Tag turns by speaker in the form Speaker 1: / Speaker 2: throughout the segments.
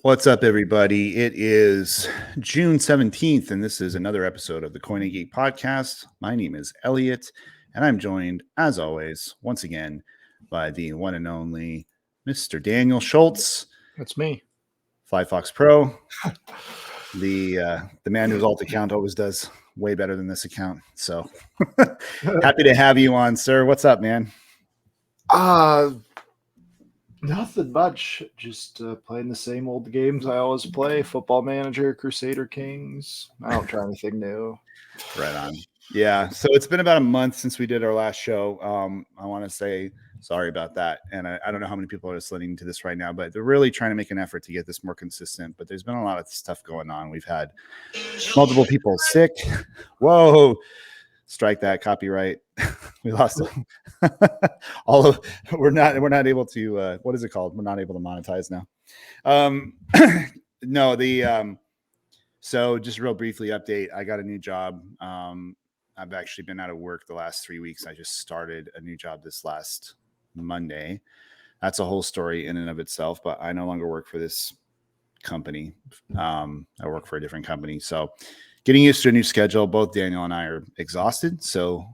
Speaker 1: What's up, everybody? It is June 17th, and this is another episode of the Coin and Geek podcast. My name is Eliot, and I'm joined, as always, once again, by the one and only Mr. Daniel Schultz.
Speaker 2: That's me.
Speaker 1: Fly Fox Pro. The man whose alt account always does way better than this account. So happy to have you on, sir. What's up, man?
Speaker 2: Nothing much. Just playing the same old games I always play. Football Manager, Crusader Kings. I don't try anything new.
Speaker 1: Right on. Yeah. So it's been about a month since we did our last show. I want to say sorry about that. And I don't know how many people are listening to this right now, but they're really trying to make an effort to get this more consistent. But there's been a lot of stuff going on. We've had multiple people sick. Whoa. Strike that copyright. We lost all of we're not able to what is it called? We're not able to monetize now. So just real briefly update. I got a new job. I've actually been out of work the last 3 weeks. I just started a new job this last Monday. That's a whole story in and of itself, but I no longer work for this company. I work for a different company. So getting used to a new schedule. Both Daniel and I are exhausted, so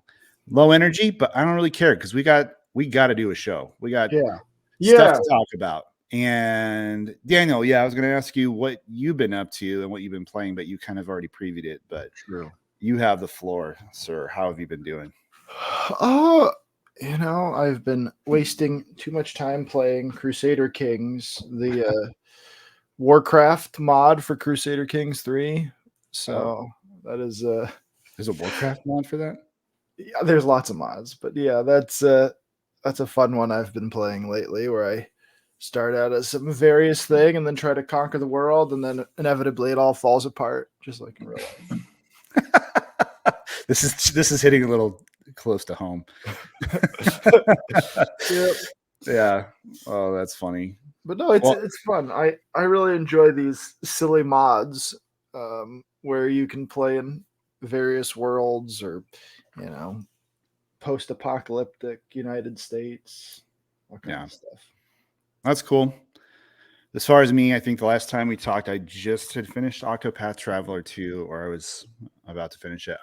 Speaker 1: low energy, but I don't really care because we got to do a show. We got stuff to talk about. And Daniel, I was going to ask you what you've been up to and what you've been playing, but you kind of already previewed it. But you have the floor, sir. How have you been doing?
Speaker 2: I've been wasting too much time playing Crusader Kings, the Warcraft mod for Crusader Kings 3. So that is
Speaker 1: there's a Warcraft mod for that?
Speaker 2: Yeah, there's lots of mods, but yeah, that's a fun one I've been playing lately, where I start out as some various thing and then try to conquer the world, and then inevitably it all falls apart, just like in real life.
Speaker 1: This is hitting a little close to home.
Speaker 2: Yep.
Speaker 1: Yeah. Oh, that's funny.
Speaker 2: But no, it's fun. I really enjoy these silly mods where you can play in various worlds, or post-apocalyptic United States, all kinds of stuff. That's
Speaker 1: cool. As far as me, I think the last time we talked, I just had finished Octopath Traveler 2, or I was about to finish it.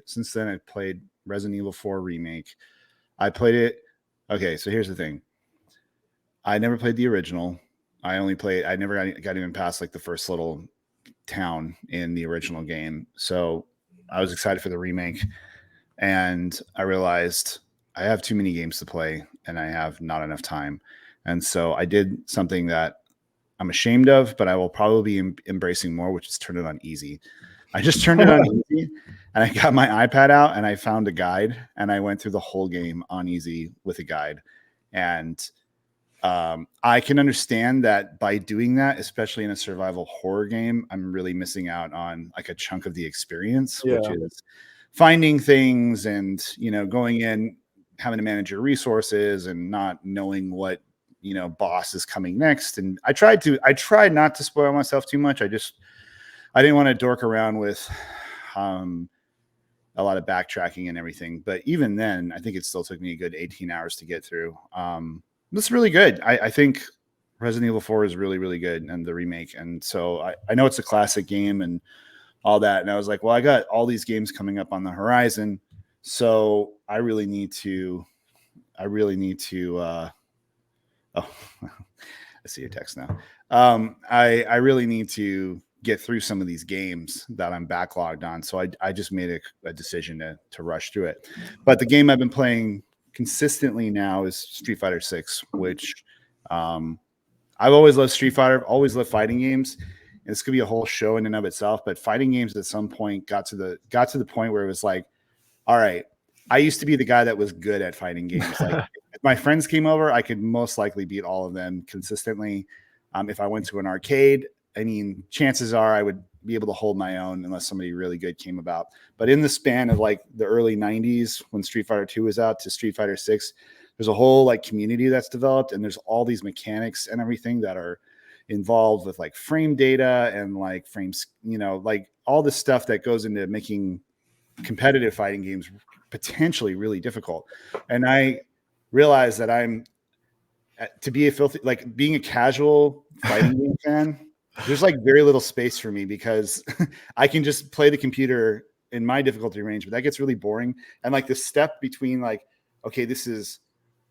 Speaker 1: Since then, I played Resident Evil 4 Remake. I played it. Okay, so here's the thing. I never played the original. I never got even past like the first little town in the original game. So I was excited for the remake. And I realized I have too many games to play and I have not enough time. And so I did something that I'm ashamed of, but I will probably be embracing more, which is turn it on easy. I just turned it on easy, and I got my iPad out and I found a guide, and I went through the whole game on easy with a guide. And I can understand that by doing that, especially in a survival horror game, I'm really missing out on like a chunk of the experience, which is finding things and, going in, having to manage your resources and not knowing what, boss is coming next. And I tried not to spoil myself too much. I didn't want to dork around with a lot of backtracking and everything. But even then, I think it still took me a good 18 hours to get through. It's really good. I think Resident Evil 4 is really, really good, and the remake. And so I know it's a classic game and all that. And I was like, well, I got all these games coming up on the horizon, so I really need to I see your text now. I really need to get through some of these games that I'm backlogged on. So I just made a decision to rush through it. But the game I've been playing consistently now is Street Fighter 6, which I've always loved Street Fighter. I've always loved fighting games. And this could be a whole show in and of itself, but fighting games at some point got to the point where it was like, all right, I used to be the guy that was good at fighting games. Like if my friends came over, I could most likely beat all of them consistently. If I went to an arcade, I mean, chances are I would be able to hold my own unless somebody really good came about. But in the span of like the early 90s, when Street Fighter 2 was out to Street Fighter 6, there's a whole like community that's developed, and there's all these mechanics and everything that are involved with like frame data and like frames, like all the stuff that goes into making competitive fighting games potentially really difficult. And I realized that to be a filthy, like being a casual fighting game fan, there's like very little space for me because I can just play the computer in my difficulty range, but that gets really boring. And like the step between like, okay, this is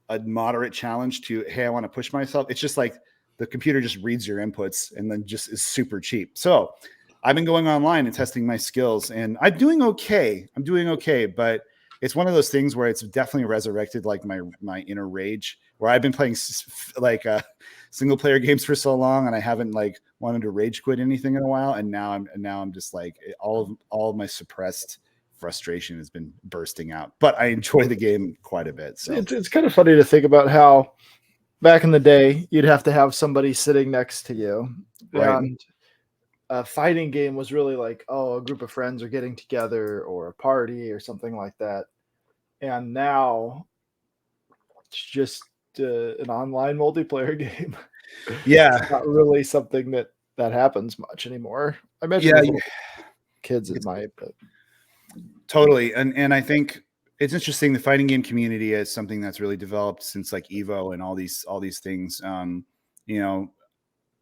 Speaker 1: a moderate challenge to, hey, I want to push myself. It's just like the computer just reads your inputs and then just is super cheap. So I've been going online and testing my skills, and I'm doing okay. But it's one of those things where it's definitely resurrected like my inner rage, where I've been playing like single player games for so long, and I haven't like wanted to rage quit anything in a while. And now I'm just like all of my suppressed frustration has been bursting out, but I enjoy the game quite a bit. So
Speaker 2: it's kind of funny to think about how back in the day you'd have to have somebody sitting next to you,
Speaker 1: right.
Speaker 2: and a fighting game was really like, oh, a group of friends are getting together or a party or something like that. And now it's just an online multiplayer game.
Speaker 1: Yeah.
Speaker 2: It's not really something that happens much anymore. I imagine
Speaker 1: Yeah.
Speaker 2: with kids it might, but
Speaker 1: Totally. And I think it's interesting. The fighting game community is something that's really developed since like Evo and all these things. You know,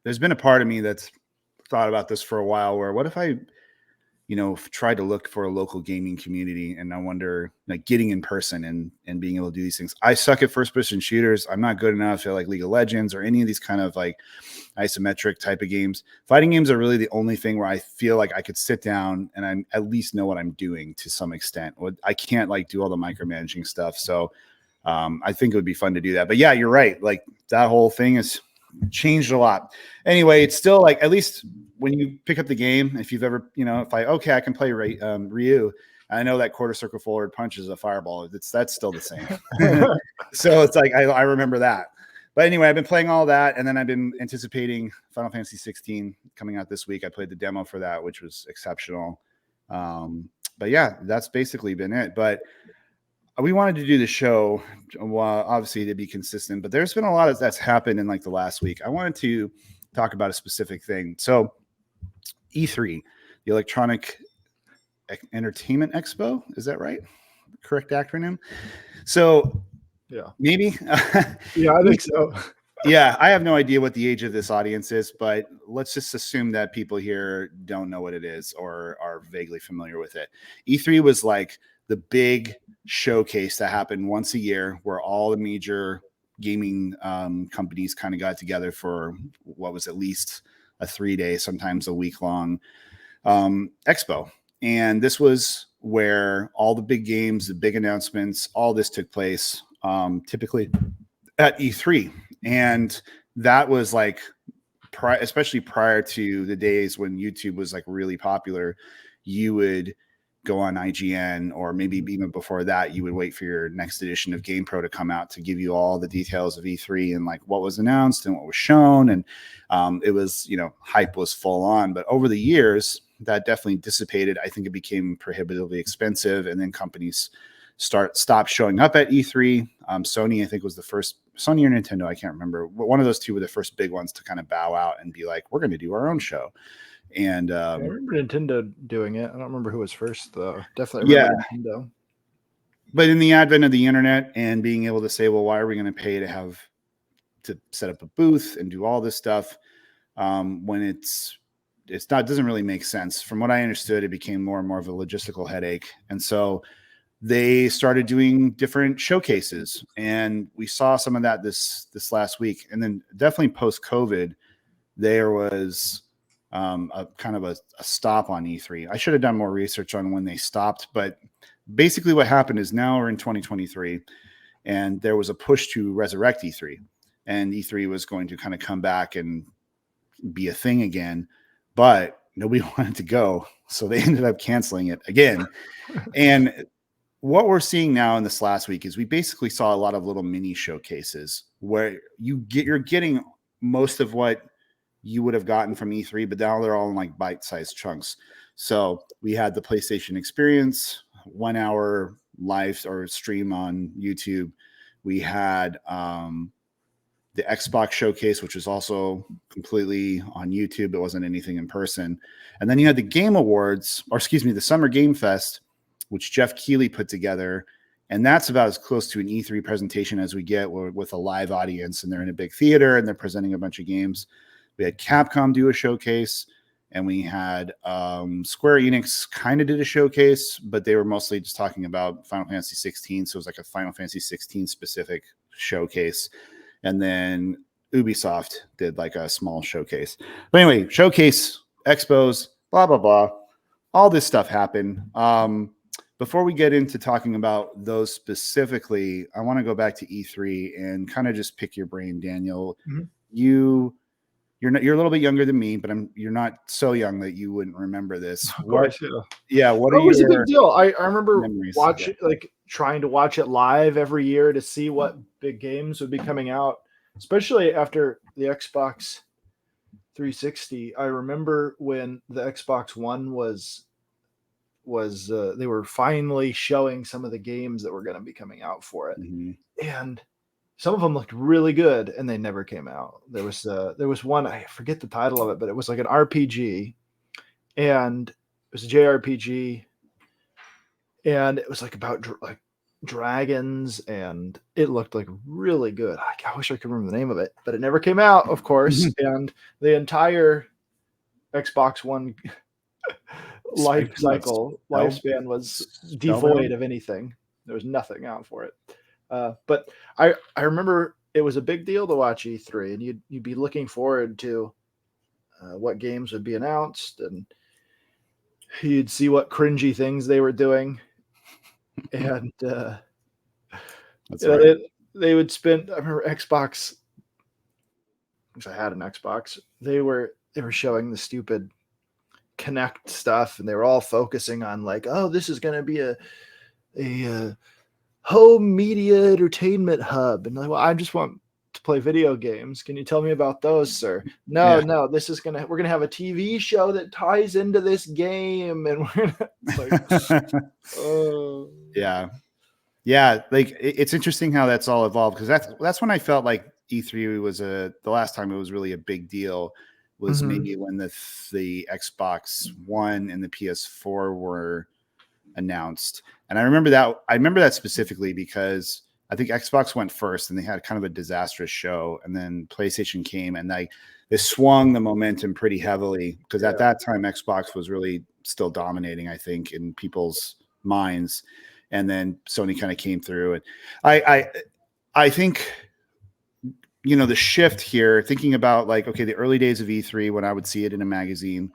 Speaker 1: there's been a part of me that's thought about this for a while, where what if I, tried to look for a local gaming community, and I wonder like getting in person and being able to do these things. I suck at first person shooters. I'm not good enough at like League of Legends or any of these kind of like isometric type of games. Fighting games are really the only thing where I feel like I could sit down and I at least know what I'm doing to some extent. I can't like do all the micromanaging stuff. So I think it would be fun to do that. But yeah, you're right. Like that whole thing has changed a lot. Anyway, it's still like, at least when you pick up the game, if you've ever, I can play Ryu. I know that quarter circle forward punch is a fireball. That's still the same. So it's like, I remember that. But anyway, I've been playing all that, and then I've been anticipating Final Fantasy 16 coming out this week. I played the demo for that, which was exceptional. But yeah, that's basically been it. But we wanted to do the show, obviously, to be consistent, but there's been a lot that's happened in like the last week. I wanted to talk about a specific thing. So E3, the Electronic Entertainment Expo, is that right? Correct acronym? So
Speaker 2: yeah,
Speaker 1: maybe.
Speaker 2: yeah, I think so.
Speaker 1: Yeah, I have no idea what the age of this audience is, but let's just assume that people here don't know what it is or are vaguely familiar with it. E3 was like the big showcase that happened once a year, where all the major gaming companies kind of got together for what was at least a 3-day, sometimes a week-long expo. And this was where all the big games, the big announcements, all this took place, typically at E3. And that was like, especially prior to the days when YouTube was like really popular, you would go on IGN, or maybe even before that, you would wait for your next edition of GamePro to come out to give you all the details of E3 and like what was announced and what was shown. And it was, hype was full on. But over the years, that definitely dissipated. I think it became prohibitively expensive, and then companies stopped showing up at E3. Sony, I think, was the first. Sony or Nintendo, I can't remember. But one of those two were the first big ones to kind of bow out and be like, we're going to do our own show. And
Speaker 2: I remember Nintendo doing it. I don't remember who was first, though. Definitely remember Nintendo.
Speaker 1: But in the advent of the internet and being able to say, well, why are we going to pay to set up a booth and do all this stuff when it's not, doesn't really make sense. From what I understood, it became more and more of a logistical headache. And so they started doing different showcases, and we saw some of that this last week. And then definitely post-COVID, there was a kind of a stop on E3. I should have done more research on when they stopped, but basically what happened is now we're in 2023, and there was a push to resurrect E3, and E3 was going to kind of come back and be a thing again, but nobody wanted to go, so they ended up canceling it again. And what we're seeing now in this last week is we basically saw a lot of little mini showcases where you're getting most of what you would have gotten from E3, but now they're all in like bite-sized chunks. So we had the PlayStation Experience, 1 hour live or stream on YouTube. We had the Xbox Showcase, which was also completely on YouTube. It wasn't anything in person. And then you had the Game Awards, or excuse me, the Summer Game Fest, which Jeff Keighley put together. And that's about as close to an E3 presentation as we get with a live audience, and they're in a big theater and they're presenting a bunch of games. We had Capcom do a showcase, and we had Square Enix kind of did a showcase, but they were mostly just talking about Final Fantasy 16. So it was like a Final Fantasy 16 specific showcase. And then Ubisoft did like a small showcase. But anyway, showcase, expos, blah, blah, blah. All this stuff happened. Before we get into talking about those specifically, I want to go back to E3 and kind of just pick your brain, Daniel.
Speaker 2: Mhm.
Speaker 1: You're a little bit younger than me, but you're not so young that you wouldn't remember this.
Speaker 2: Of course,
Speaker 1: What
Speaker 2: it
Speaker 1: are
Speaker 2: was a
Speaker 1: your
Speaker 2: big deal. I remember
Speaker 1: memories?
Speaker 2: watching, like trying to watch it live every year to see what big games would be coming out, especially after the Xbox 360. I remember when the Xbox One was they were finally showing some of the games that were going to be coming out for it, and some of them looked really good, and they never came out. There was one, I forget the title of it, but it was like an RPG, and it was a JRPG, and it was like about like dragons, and it looked like really good. I wish I could remember the name of it, but it never came out, of course. And the entire Xbox One lifespan was devoid of anything. There was nothing out for it. But I remember it was a big deal to watch E3, and you'd be looking forward to what games would be announced, and you'd see what cringy things they were doing. And they would spend. I remember Xbox, because I had an Xbox. They were showing the stupid Connect stuff, and they were all focusing on like, oh, this is going to be a home media entertainment hub, and like, well, I just want to play video games. Can you tell me about those, sir? No, we're gonna have a TV show that ties into this game, and we're like, oh.
Speaker 1: Yeah. Like it's interesting how that's all evolved, because that's when I felt like E3 was the last time it was really a big deal was maybe when the Xbox One and the PS4 were announced. And I remember that specifically because I think Xbox went first and they had kind of a disastrous show, and then PlayStation came and they swung the momentum pretty heavily, because at that time Xbox was really still dominating, I think, in people's minds. And then Sony kind of came through, and I think, you know, the shift here, thinking about like, okay, the early days of E3 when I would see it in a magazine,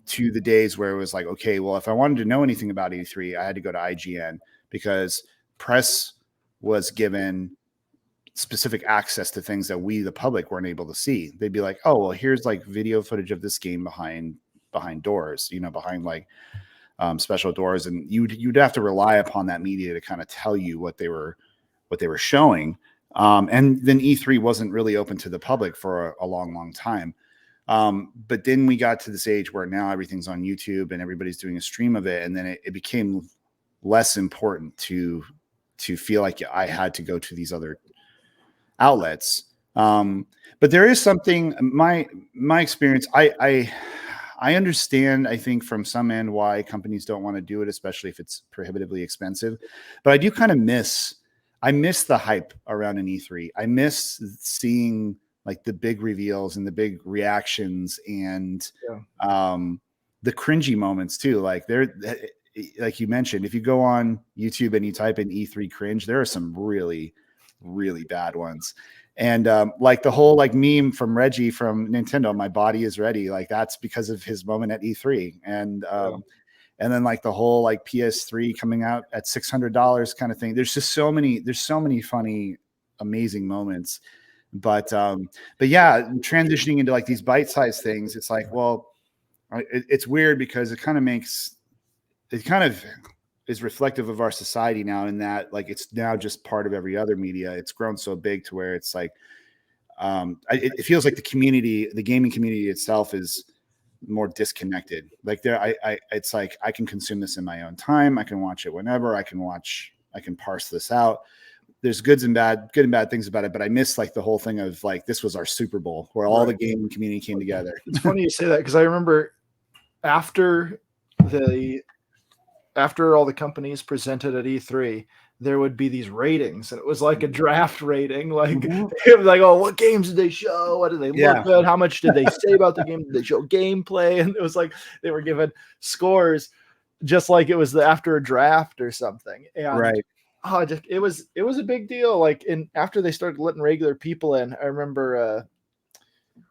Speaker 1: to the days where it was like, okay, well, if I wanted to know anything about E3, I had to go to IGN, because press was given specific access to things that we, the public, weren't able to see. They'd be like, oh, well, here's like video footage of this game behind doors, you know, behind like special doors. And you'd have to rely upon that media to kind of tell you what they were showing. And then E3 wasn't really open to the public for a long time. But then we got to this age where now everything's on YouTube and everybody's doing a stream of it. And then it became less important to feel like I had to go to these other outlets. But there is something, my experience, I understand, I think, from some end why companies don't want to do it, especially if it's prohibitively expensive. But I do kind of miss the hype around an E3. I miss seeing like the big reveals and the big reactions and the cringy moments too. Like like you mentioned, if you go on YouTube and you type in E3 cringe, there are some really, really bad ones. And like the whole like meme from Reggie from Nintendo, "My body is ready." Like that's because of his moment at E3. And then like the whole like PS3 coming out at $600 kind of thing. There's so many funny, amazing moments. But yeah, transitioning into like these bite-sized things, it's like, well, it's weird because it kind of is reflective of our society now, in that like it's now just part of every other media. It's grown so big to where it's like it feels like the gaming community itself is more disconnected. Like it's like I can consume this in my own time. I can watch it whenever. I can parse this out. There's good and bad things about it, but I miss like the whole thing of like, this was our Super Bowl where all the gaming community came together.
Speaker 2: It's funny you say that, because I remember after all the companies presented at E3, there would be these ratings, and it was like a draft rating. Like
Speaker 1: Mhm.
Speaker 2: it was like, oh, what games did they show? What did they
Speaker 1: Yeah.
Speaker 2: look good? How much did they say about the game? Did they show gameplay? And it was like they were given scores just like it was after a draft or something. And
Speaker 1: Right.
Speaker 2: it was a big deal. Like after they started letting regular people in, I remember a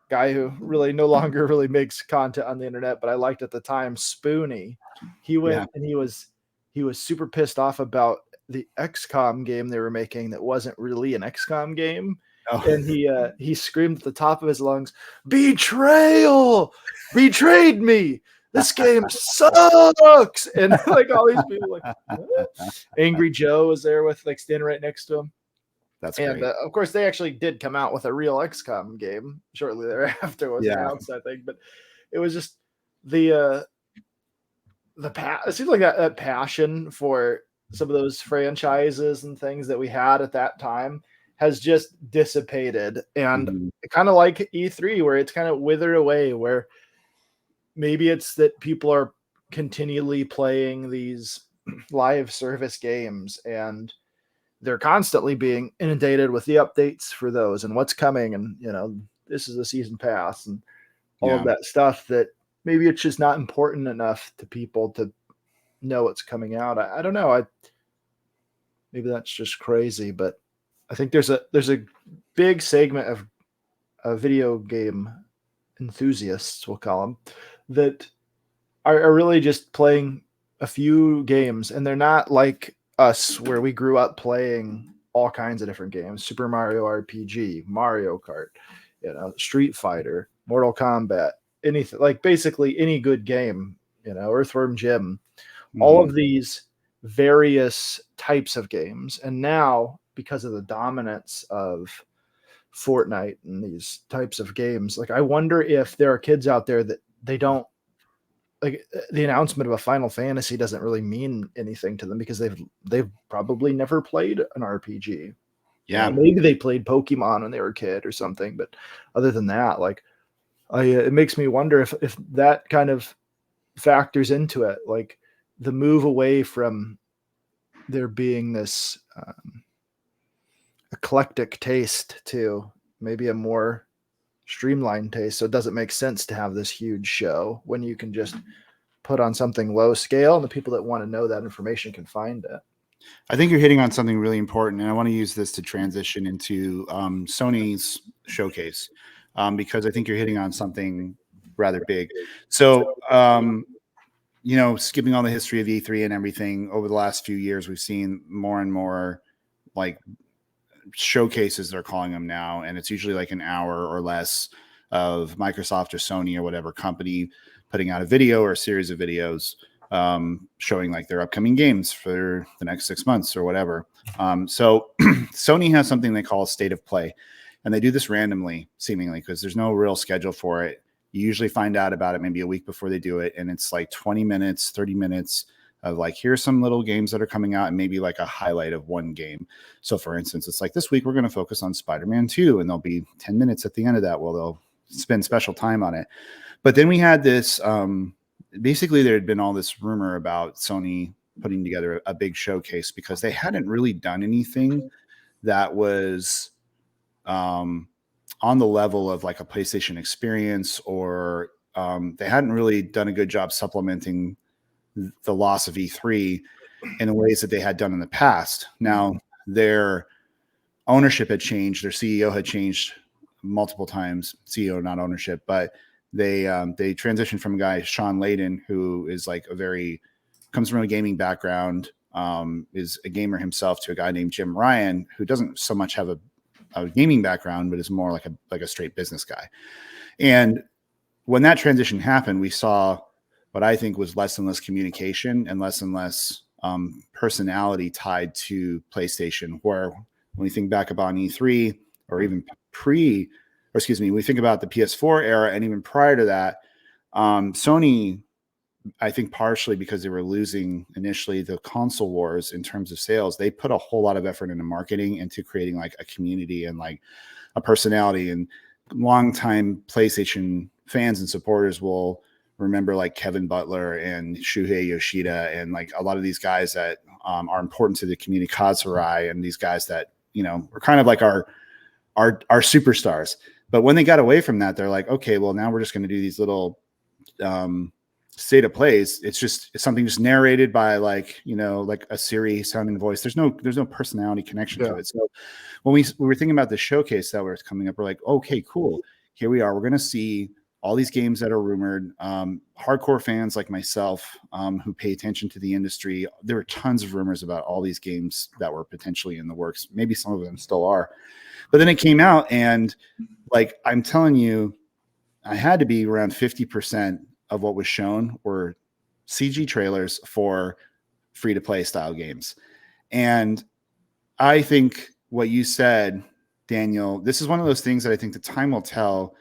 Speaker 2: guy who really no longer really makes content on the internet, but I liked at the time, Spoonie. He went
Speaker 1: Yeah.
Speaker 2: and he was super pissed off about the XCOM game they were making that wasn't really an XCOM game.
Speaker 1: Oh.
Speaker 2: And he screamed at the top of his lungs, "Betrayal! Betrayed me! This game sucks!" And like all these people, like, what? Angry Joe was there with like standing right next to him.
Speaker 1: That's
Speaker 2: And
Speaker 1: great.
Speaker 2: of course, they actually did come out with a real XCOM game shortly thereafter. Was announced, I think, but it was just the it seems like that passion for some of those franchises and things that we had at that time has just dissipated, and
Speaker 1: Mhm.
Speaker 2: kind of like E3, where it's kind of withered away. Where maybe it's that people are continually playing these live service games, and they're constantly being inundated with the updates for those and what's coming, and this is a season pass and all of
Speaker 1: Yeah.
Speaker 2: that stuff, that maybe it's just not important enough to people to know what's coming out. I don't know. Maybe that's just crazy, but I think there's a big segment of video game enthusiasts, we'll call them, that are really just playing a few games, and they're not like us where we grew up playing all kinds of different games: Super Mario RPG, Mario Kart, Street Fighter, Mortal Kombat, anything, like basically any good game, Earthworm Jim, all
Speaker 1: Mhm.
Speaker 2: of these various types of games. And now, because of the dominance of Fortnite and these types of games, like I wonder if there are kids out there that they don't like the announcement of a Final Fantasy doesn't really mean anything to them, because they've probably never played an RPG.
Speaker 1: Yeah.
Speaker 2: Maybe they played Pokemon when they were a kid or something, but other than that, like it makes me wonder if that kind of factors into it, like the move away from there being this eclectic taste to maybe a more streamlined taste. So it doesn't make sense to have this huge show when you can just put on something low scale, and the people that want to know that information can find it.
Speaker 1: I think you're hitting on something really important, and I want to use this to transition into Sony's showcase, because I think you're hitting on something rather big. So, skipping all the history of E3 and everything over the last few years, we've seen more and more like showcases, they're calling them now, and it's usually like an hour or less of Microsoft or Sony or whatever company putting out a video or a series of videos showing like their upcoming games for the next 6 months or whatever. So Sony has something they call a state of play, and they do this randomly, seemingly, because there's no real schedule for it. You usually find out about it maybe a week before they do it, and it's like 20 minutes, 30 minutes of like, here's some little games that are coming out, and maybe like a highlight of one game. So for instance, it's like this week we're going to focus on Spider-Man 2, and there'll be 10 minutes at the end of that. Well, they'll spend special time on it. But then we had this, basically there had been all this rumor about Sony putting together a big showcase because they hadn't really done anything that was on the level of like a PlayStation experience, or they hadn't really done a good job supplementing the loss of E3 in the ways that they had done in the past. Now, their ownership had changed, their CEO had changed multiple times. CEO, not ownership, but they transitioned from a guy, Sean Layden, who is like comes from a gaming background, is a gamer himself, to a guy named Jim Ryan, who doesn't so much have a gaming background, but is more like a straight business guy. And when that transition happened, we saw what I think was less and less communication and less personality tied to PlayStation. Where when we think back about E3, or even we think about the PS4 era, and even prior to that, Sony, I think partially because they were losing initially the console wars in terms of sales, they put a whole lot of effort into marketing, into creating like a community and like a personality. And longtime PlayStation fans and supporters will remember like Kevin Butler and Shuhei Yoshida and like a lot of these guys that are important to the community, Kazurai, and these guys that, you know, were kind of like our superstars. But when they got away from that, they're like, okay, well, now we're just going to do these little state of plays. It's something just narrated by like, you know, like a Siri sounding voice. There's no personality connection to it. So when we were thinking about the showcase that was coming up, we're like, okay, cool. Here we are. We're going to see all these games that are rumored. Hardcore fans like myself who pay attention to the industry, there were tons of rumors about all these games that were potentially in the works. Maybe some of them still are. But then it came out, and like I'm telling you, I had to be around 50% of what was shown were CG trailers for free-to-play style games. And I think what you said, Daniel, this is one of those things that I think the time will tell,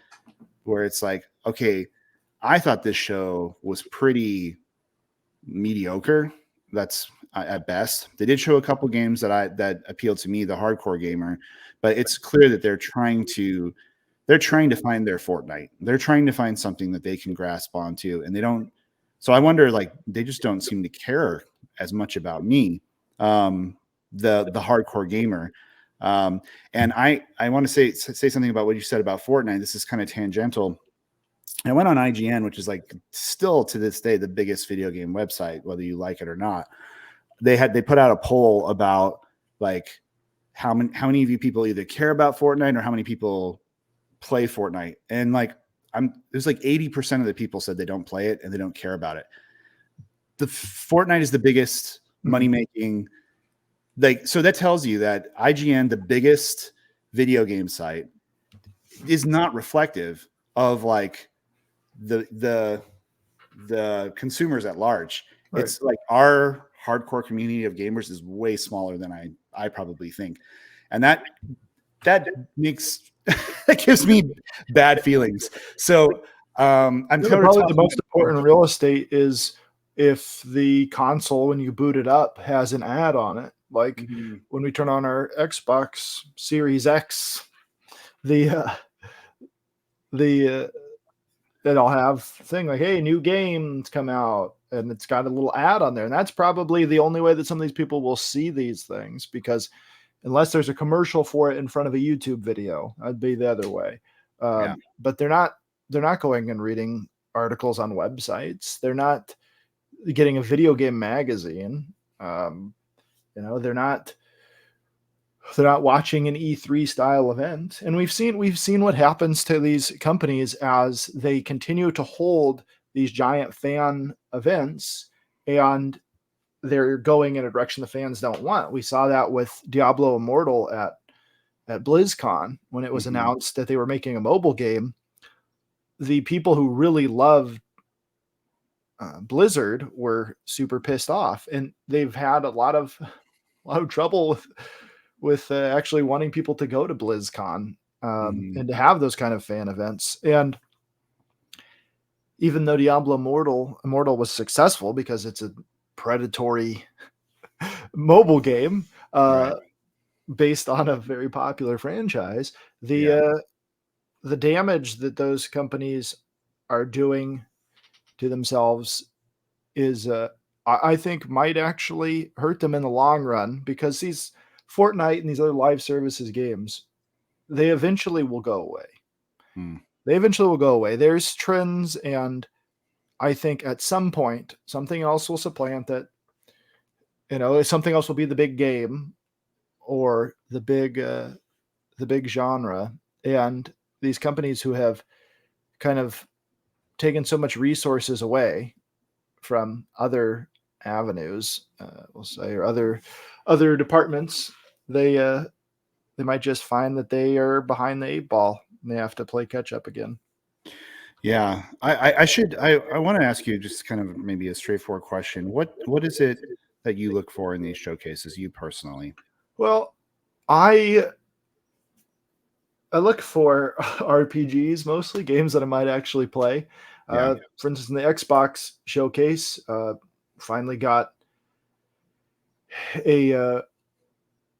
Speaker 1: where it's like, okay, I thought this show was pretty mediocre. That's at best. They did show a couple games that appealed to me, the hardcore gamer, but it's clear that they're trying to find their Fortnite. They're trying to find something that they can grasp onto, and they don't. So I wonder, like, they just don't seem to care as much about me, the hardcore gamer. And I want to say something about what you said about Fortnite. This is kind of tangential. I went on IGN, which is like still to this day the biggest video game website, whether you like it or not. They put out a poll about like how many of you people either care about Fortnite or how many people play Fortnite. And like there's like 80% of the people said they don't play it and they don't care about it. The Fortnite is the biggest money making. Like, so that tells you that IGN, the biggest video game site, is not reflective of like the consumers at large. Right. It's like our hardcore community of gamers is way smaller than I probably think. And that makes that gives me bad feelings. So I'm
Speaker 2: probably the most important real estate is if the console, when you boot it up, has an ad on it. Like when we turn on our Xbox Series X, it'll have thing like, hey, new games come out, and it's got a little ad on there. And that's probably the only way that some of these people will see these things, because unless there's a commercial for it in front of a YouTube video, that'd be the other way. But they're not going and reading articles on websites. They're not getting a video game magazine. They're not watching an E3 style event. And we've seen what happens to these companies as they continue to hold these giant fan events, and they're going in a direction the fans don't want. We saw that with Diablo Immortal at BlizzCon when it was announced that they were making a mobile game. The people who really loved Blizzard were super pissed off, and they've had a lot of trouble with actually wanting people to go to BlizzCon and to have those kind of fan events. And even though Diablo Immortal was successful because it's a predatory mobile game based on a very popular franchise, the damage that those companies are doing to themselves is I think might actually hurt them in the long run, because these Fortnite and these other live services games, they eventually will go away. They eventually will go away. There's trends, and I think at some point something else will supplant it. Something else will be the big game or the big genre. And these companies who have kind of taken so much resources away from other avenues, we'll say, or other departments, they might just find that they are behind the 8 ball and they have to play catch up again.
Speaker 1: Yeah, I want to ask you just kind of maybe a straightforward question. What is it that you look for in these showcases, you personally?
Speaker 2: Well, I look for RPGs, mostly games that I might actually play. For instance, in the Xbox showcase, finally got a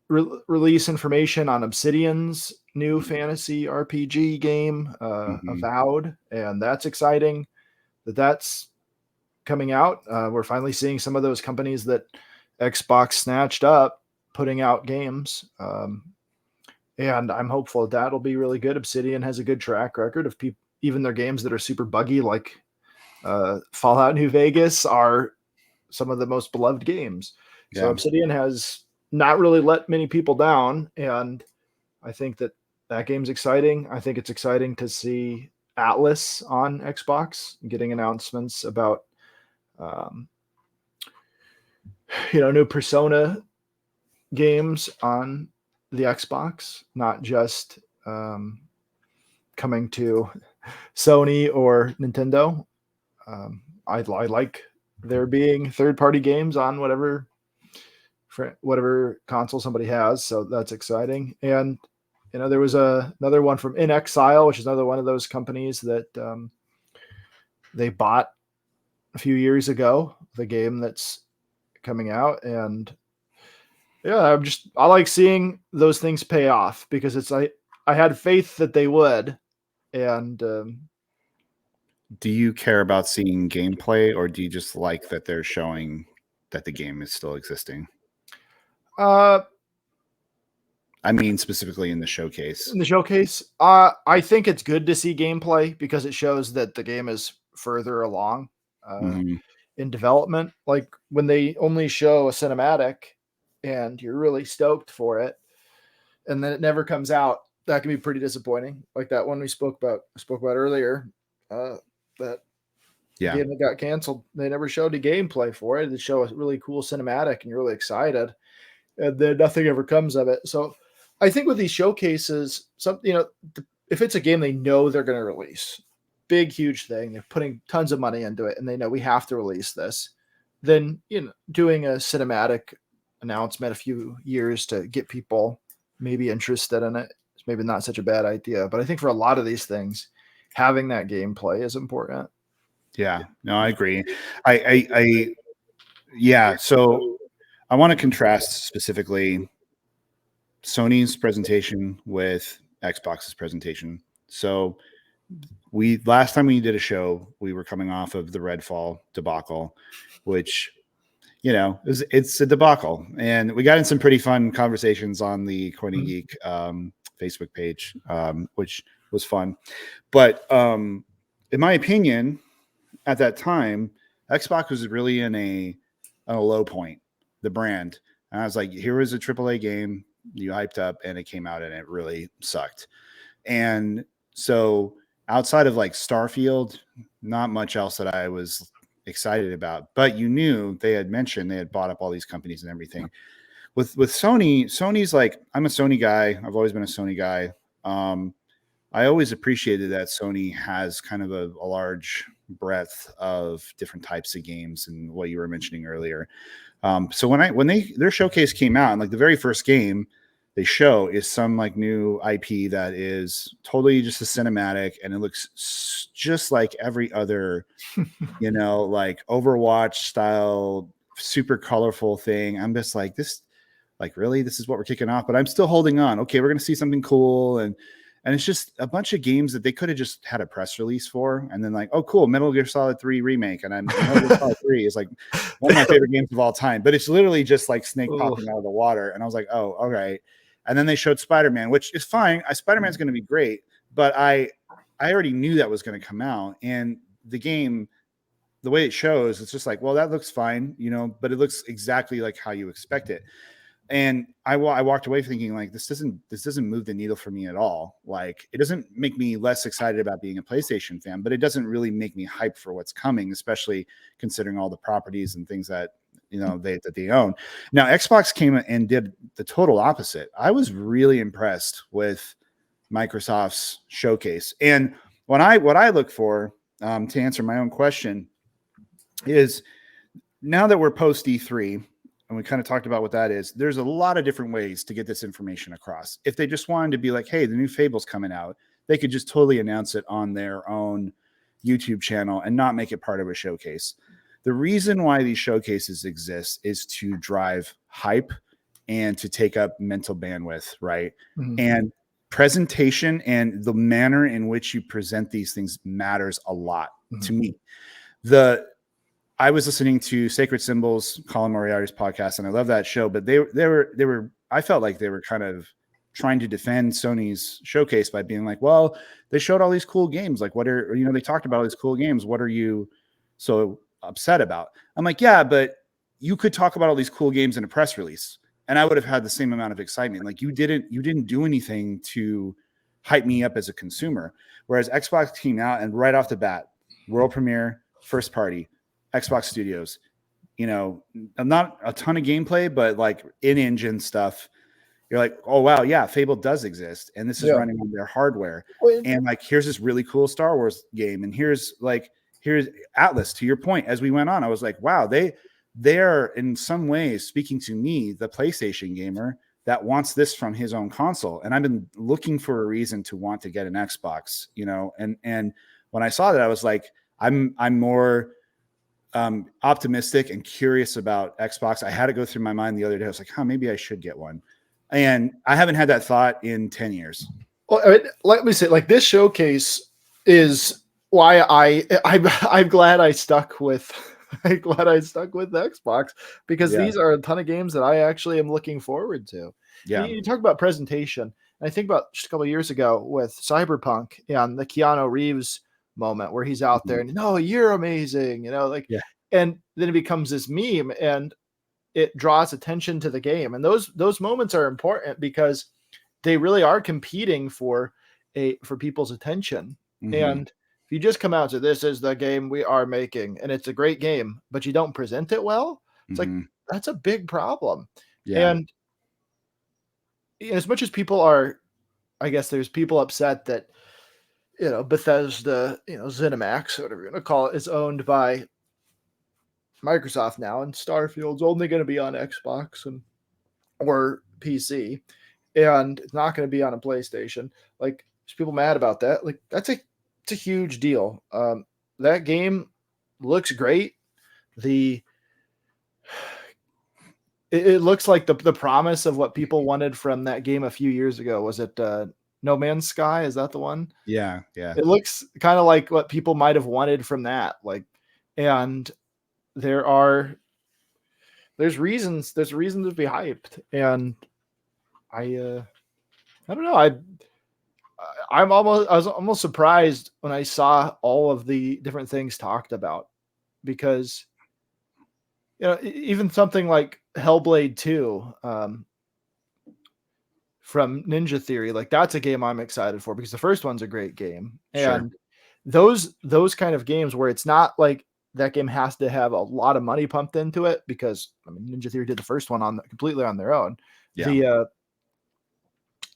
Speaker 2: release information on Obsidian's new fantasy RPG game, Avowed, and that's exciting. that's coming out. We're finally seeing some of those companies that Xbox snatched up putting out games. And I'm hopeful that'll be really good. Obsidian has a good track record of even their games that are super buggy, like Fallout New Vegas, are some of the most beloved games. So
Speaker 1: Yeah.
Speaker 2: Obsidian has not really let many people down, and I think that game's exciting. I think it's exciting to see Atlas on Xbox getting announcements about new Persona games on the Xbox, not just coming to Sony or Nintendo. I like there being third-party games on whatever console somebody has, so that's exciting. And there was another one from In Exile, which is another one of those companies that they bought a few years ago, the game that's coming out. And yeah, I like seeing those things pay off, because I had faith that they would. And
Speaker 1: do you care about seeing gameplay, or do you just like that they're showing that the game is still existing? I mean, specifically in the showcase.
Speaker 2: I think it's good to see gameplay, because it shows that the game is further along in development. Like when they only show a cinematic and you're really stoked for it, and then it never comes out, that can be pretty disappointing. Like that one we spoke about earlier, that game that got canceled. They never showed a gameplay for it. They show a really cool cinematic and you're really excited, and then nothing ever comes of it. So I think with these showcases, if it's a game they know they're going to release, big, huge thing, they're putting tons of money into it, and they know we have to release this, then, doing a cinematic announcement a few years to get people maybe interested in it is maybe not such a bad idea. But I think for a lot of these things, having that gameplay is important.
Speaker 1: Yeah, no, I agree. Yeah. So I want to contrast specifically Sony's presentation with Xbox's presentation. So last time we did a show, we were coming off of the Redfall debacle, which, it's a debacle. And we got in some pretty fun conversations on the Coin & Geek Facebook page, which was fun. But in my opinion, at that time, Xbox was really on a low point, the brand. And I was like, here was a AAA game you hyped up, and it came out and it really sucked. And so outside of like Starfield, not much else that I was excited about. But they had mentioned they had bought up all these companies and everything. With Sony's like, I'm a Sony guy. I've always been a Sony guy. I always appreciated that Sony has kind of a large breadth of different types of games, and what you were mentioning earlier. So when their showcase came out, and like the very first game they show is some like new IP that is totally just a cinematic, and it looks just like every other, like Overwatch style, super colorful thing. I'm just like, this, like, really, this is what we're kicking off, but I'm still holding on. Okay, we're going to see something cool. And it's just a bunch of games that they could have just had a press release for, and then like, oh, cool, Metal Gear Solid 3 remake. And Metal Gear Solid 3 is like one of my favorite games of all time, but it's literally just like Snake popping out of the water. And I was like, oh, all right. And then they showed Spider-Man, which is fine. Spider-Man's going to be great, but I already knew that was going to come out. And the game, the way it shows, it's just like, well, that looks fine, but it looks exactly like how you expect it. And I walked away thinking like, this doesn't move the needle for me at all. Like, it doesn't make me less excited about being a PlayStation fan, but it doesn't really make me hyped for what's coming, especially considering all the properties and things that they own. Now, Xbox came and did the total opposite. I was really impressed with Microsoft's showcase. And what I look for, to answer my own question, is now that we're post E3, and we kind of talked about what that is, there's a lot of different ways to get this information across. If they just wanted to be like, hey, the new Fable's coming out, they could just totally announce it on their own YouTube channel and not make it part of a showcase. The reason why these showcases exist is to drive hype and to take up mental bandwidth, right? Mm-hmm. And presentation and the manner in which you present these things matters a lot to me. I was listening to Sacred Symbols, Colin Moriarty's podcast, and I love that show, but they were, I felt like they were kind of trying to defend Sony's showcase by being like, well, they showed all these cool games. Like, they talked about all these cool games. What are you so upset about? I'm like, yeah, but you could talk about all these cool games in a press release and I would have had the same amount of excitement. Like you didn't do anything to hype me up as a consumer. Whereas Xbox came out and right off the bat, world premiere, first party, Xbox Studios, not a ton of gameplay, but like in-engine stuff. You're like, oh wow, yeah, Fable does exist, and this is running on their hardware. And like, here's this really cool Star Wars game, and here's Atlas. To your point, as we went on, I was like, wow, they're in some ways speaking to me, the PlayStation gamer that wants this from his own console, and I've been looking for a reason to want to get an Xbox, and when I saw that, I was like, I'm more optimistic and curious about Xbox. I had to go through my mind the other day. I was like, maybe I should get one. And I haven't had that thought in 10 years.
Speaker 2: Well, let me say, like, this showcase is why I'm glad I stuck with the Xbox, because these are a ton of games that I actually am looking forward to.
Speaker 1: Yeah.
Speaker 2: You talk about presentation, and I think about just a couple of years ago with Cyberpunk and the Keanu Reeves moment where he's out there and, no, you're amazing, and then it becomes this meme and it draws attention to the game. And those moments are important because they really are competing for people's attention. And if you just come out and say, this is the game we are making, and it's a great game, but you don't present it well, it's like, that's a big problem.
Speaker 1: Yeah.
Speaker 2: And as much as people are, I guess there's people upset that, Bethesda, ZeniMax, whatever you're going to call it, is owned by Microsoft now, and Starfield's only going to be on Xbox or PC, and it's not going to be on a PlayStation. Like, there's people mad about that. Like, it's a huge deal. That game looks great. It looks like the promise of what people wanted from that game a few years ago. Was it No Man's Sky? Is that the one?
Speaker 1: Yeah.
Speaker 2: It looks kind of like what people might have wanted from that. Like, and there's reasons to be hyped. And I don't know. I was almost surprised when I saw all of the different things talked about, because even something like Hellblade 2 from Ninja Theory, like, that's a game I'm excited for because the first one's a great game. And those kind of games where it's not like that game has to have a lot of money pumped into it, because Ninja Theory did the first one completely on their own.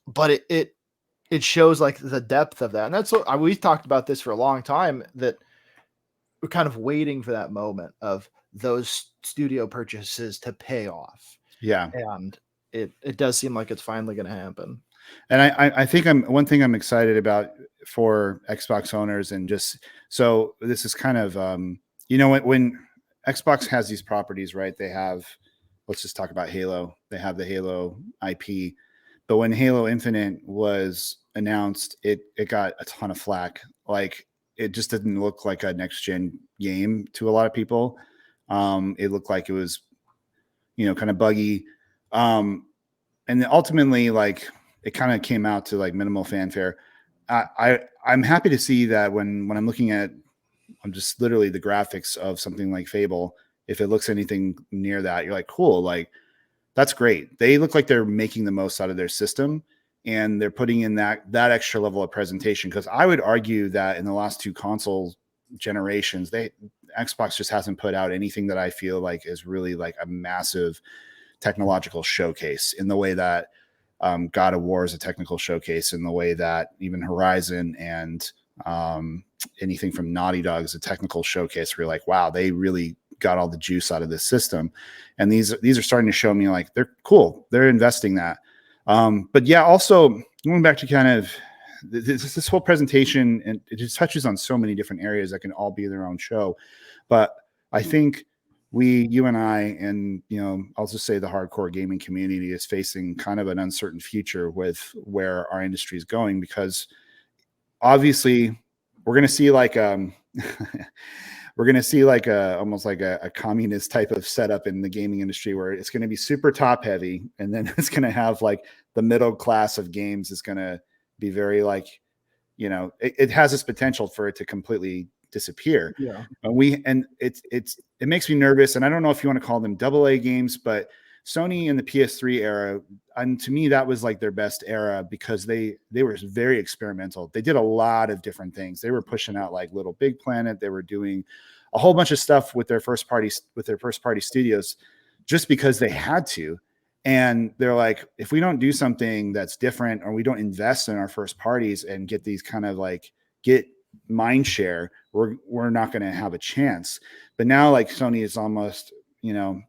Speaker 2: But it shows like the depth of that. And that's what we've talked about this for a long time, that we're kind of waiting for that moment of those studio purchases to pay off.
Speaker 1: Yeah.
Speaker 2: And it does seem like it's finally going to happen.
Speaker 1: And I think one thing I'm excited about for Xbox owners, and just so this is kind of, when Xbox has these properties, right? They have, let's just talk about Halo. They have the Halo IP, but when Halo Infinite was announced, it got a ton of flack. Like, it just didn't look like a next gen game to a lot of people. It looked like it was, kind of buggy. And then ultimately, like, it kind of came out to like minimal fanfare. I'm happy to see that when I'm looking at, I'm just literally the graphics of something like Fable, if it looks anything near that, you're like, cool, like, that's great. They look like they're making the most out of their system, and they're putting in that extra level of presentation. Because I would argue that in the last two console generations, Xbox just hasn't put out anything that I feel like is really like a massive technological showcase, in the way that God of War is a technical showcase, in the way that even Horizon and anything from Naughty Dog is a technical showcase where you're like, wow, they really got all the juice out of this system. And these are starting to show me like they're cool. They're investing that. But yeah, also going back to kind of this whole presentation, and it just touches on so many different areas that can all be their own show. But I think you and I, and I'll just say the hardcore gaming community is facing kind of an uncertain future with where our industry is going, because obviously we're going to see like we're going to see like almost like a communist type of setup in the gaming industry, where it's going to be super top heavy, and then it's going to have like the middle class of games is going to be very like, it has this potential for it to completely disappear.
Speaker 2: Yeah.
Speaker 1: It makes me nervous. And I don't know if you want to call them AA games, but Sony in the PS3 era, and to me, that was like their best era, because they were very experimental. They did a lot of different things. They were pushing out like Little Big Planet. They were doing a whole bunch of stuff with their first party studios, just because they had to. And they're like, if we don't do something that's different, or we don't invest in our first parties and get these kind of like get mind share, we're not going to have a chance. But now like Sony is almost,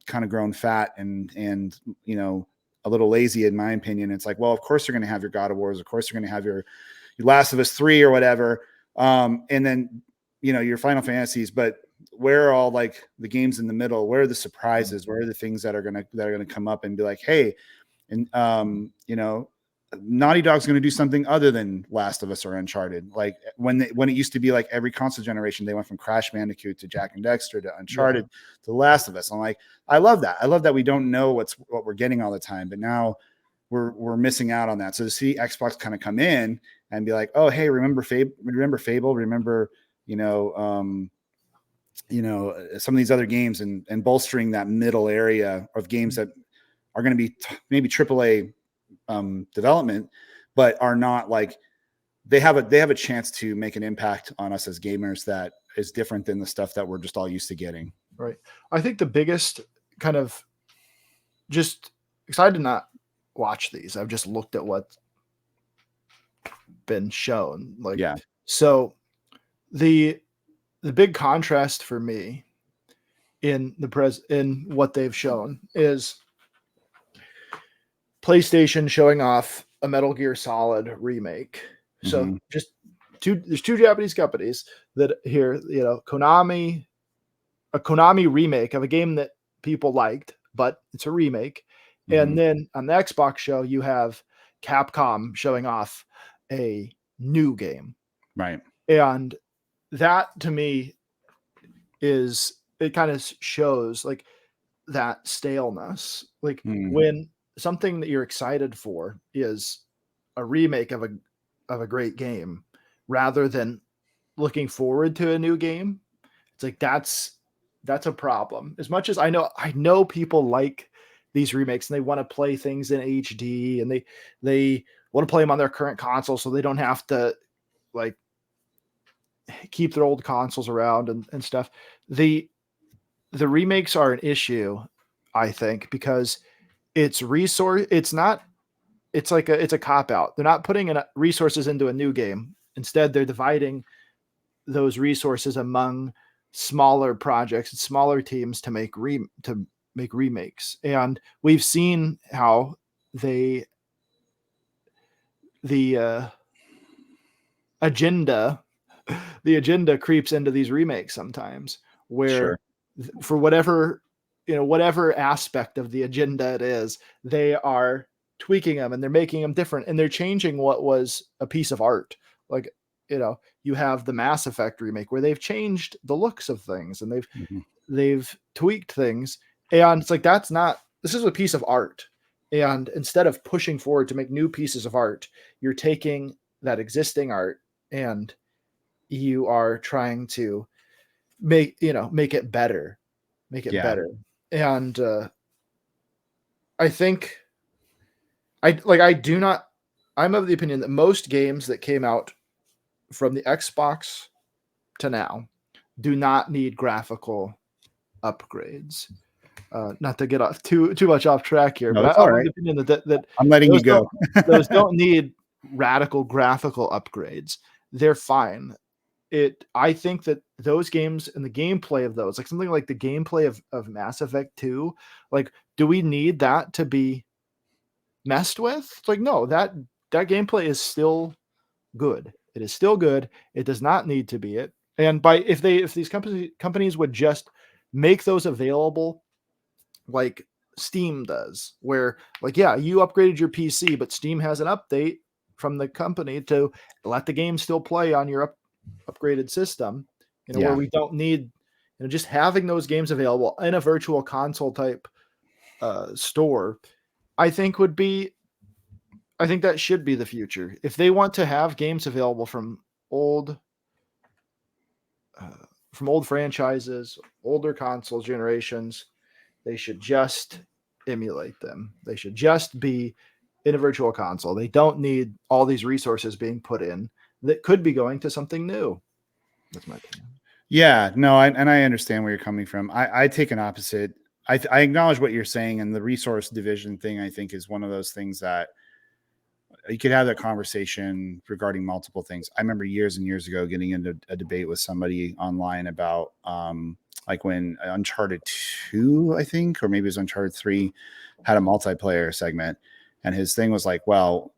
Speaker 1: kind of grown fat and a little lazy, in my opinion. It's like, well, of course you're going to have your God of Wars, of course you're going to have your Last of Us 3 or whatever, and then your Final Fantasies, but where are all like the games in the middle? Where are the surprises? Where are the things that are gonna come up and be like, hey, and Naughty Dog's going to do something other than Last of Us or Uncharted. Like when it used to be like every console generation, they went from Crash Bandicoot to Jak and Daxter to Uncharted to Last of Us. I'm like, I love that. I love that we don't know what we're getting all the time, but now we're missing out on that. So to see Xbox kind of come in and be like, oh, hey, remember Fable, remember some of these other games, and bolstering that middle area of games that are going to be maybe AAA development, but are not like, they have a chance to make an impact on us as gamers that is different than the stuff that we're just all used to getting.
Speaker 2: Right. I think the biggest kind of, just excited to not watch these. I've just looked at what's been shown. Like,
Speaker 1: yeah.
Speaker 2: So the big contrast for me in what they've shown is PlayStation showing off a Metal Gear Solid remake. So just there's two Japanese companies that here, Konami, a Konami remake of a game that people liked, but it's a remake. And then on the Xbox show, you have Capcom showing off a new game.
Speaker 1: Right.
Speaker 2: And that to me it kind of shows like that staleness. Like when something that you're excited for is a remake of a great game, rather than looking forward to a new game, it's like that's a problem. As much as I know people like these remakes and they want to play things in HD, and they want to play them on their current console so they don't have to like keep their old consoles around and stuff. The remakes are an issue, I think, because it's a cop out. They're not putting resources into a new game. Instead, they're dividing those resources among smaller projects and smaller teams to make remakes. And we've seen how the agenda creeps into these remakes sometimes, where for whatever aspect of the agenda it is, they are tweaking them and they're making them different, and they're changing what was a piece of art. Like, you have the Mass Effect remake where they've changed the looks of things and they've tweaked things, and it's like, this is a piece of art. And instead of pushing forward to make new pieces of art, you're taking that existing art and you are trying to make it better. And I think I'm of the opinion that most games that came out from the Xbox to now do not need graphical upgrades. Not to get off too much off track here, but I'm of the opinion that
Speaker 1: I'm letting you go.
Speaker 2: Those don't need radical graphical upgrades. They're fine. I think that those games and the gameplay of those, like something like the gameplay of Mass Effect 2, like, do we need that to be messed with? It's like, no, that gameplay is still good. It is still good. It does not need to be it. And if these companies would just make those available like Steam does, where like, yeah, you upgraded your PC, but Steam has an update from the company to let the game still play on your upgraded system, where we don't need, just having those games available in a virtual console type store, I think that should be the future. If they want to have games available from old franchises, older console generations, they should just emulate them. They should just be in a virtual console. They don't need all these resources being put in that could be going to something new. That's my opinion.
Speaker 1: Yeah, no, and I understand where you're coming from. I take an opposite. I acknowledge what you're saying, and the resource division thing, I think, is one of those things that you could have that conversation regarding multiple things. I remember years and years ago getting into a debate with somebody online about like when Uncharted 2, I think, or maybe it was Uncharted 3, had a multiplayer segment, and his thing was like, well,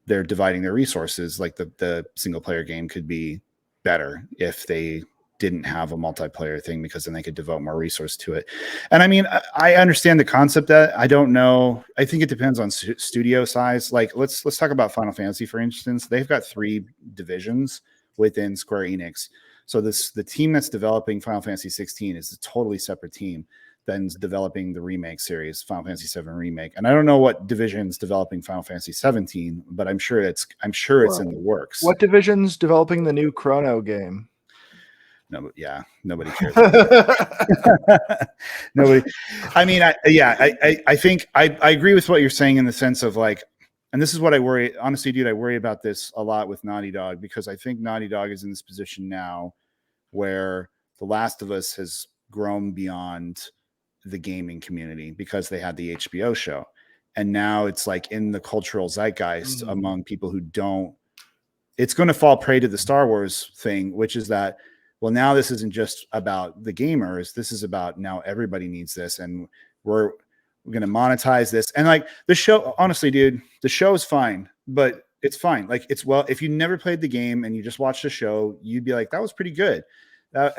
Speaker 1: they're dividing their resources. Like the single player game could be better if they didn't have a multiplayer thing, because then they could devote more resource to it. And I mean, I understand the concept. That I don't know. I think it depends on studio size. Like let's talk about Final Fantasy, for instance. They've got 3 divisions within Square Enix. So the team that's developing Final Fantasy 16 is a totally separate team than developing the remake series, Final Fantasy 7 remake. And I don't know what division's developing Final Fantasy 17, but I'm sure it's in the works.
Speaker 2: What division's developing the new Chrono game?
Speaker 1: No, yeah, nobody cares. Nobody. I mean, I think I agree with what you're saying in the sense of like, and this is what I worry. Honestly, dude, I worry about this a lot with Naughty Dog, because I think Naughty Dog is in this position now where The Last of Us has grown beyond the gaming community because they had the HBO show. And now it's like in the cultural zeitgeist among people who don't, it's going to fall prey to the Star Wars thing, which is that, well, now this isn't just about the gamers. This is about now everybody needs this, and we're going to monetize this. And like the show, honestly, dude, the show is fine, but it's fine. Like it's, well, if you never played the game and you just watched the show, you'd be like, that was pretty good. But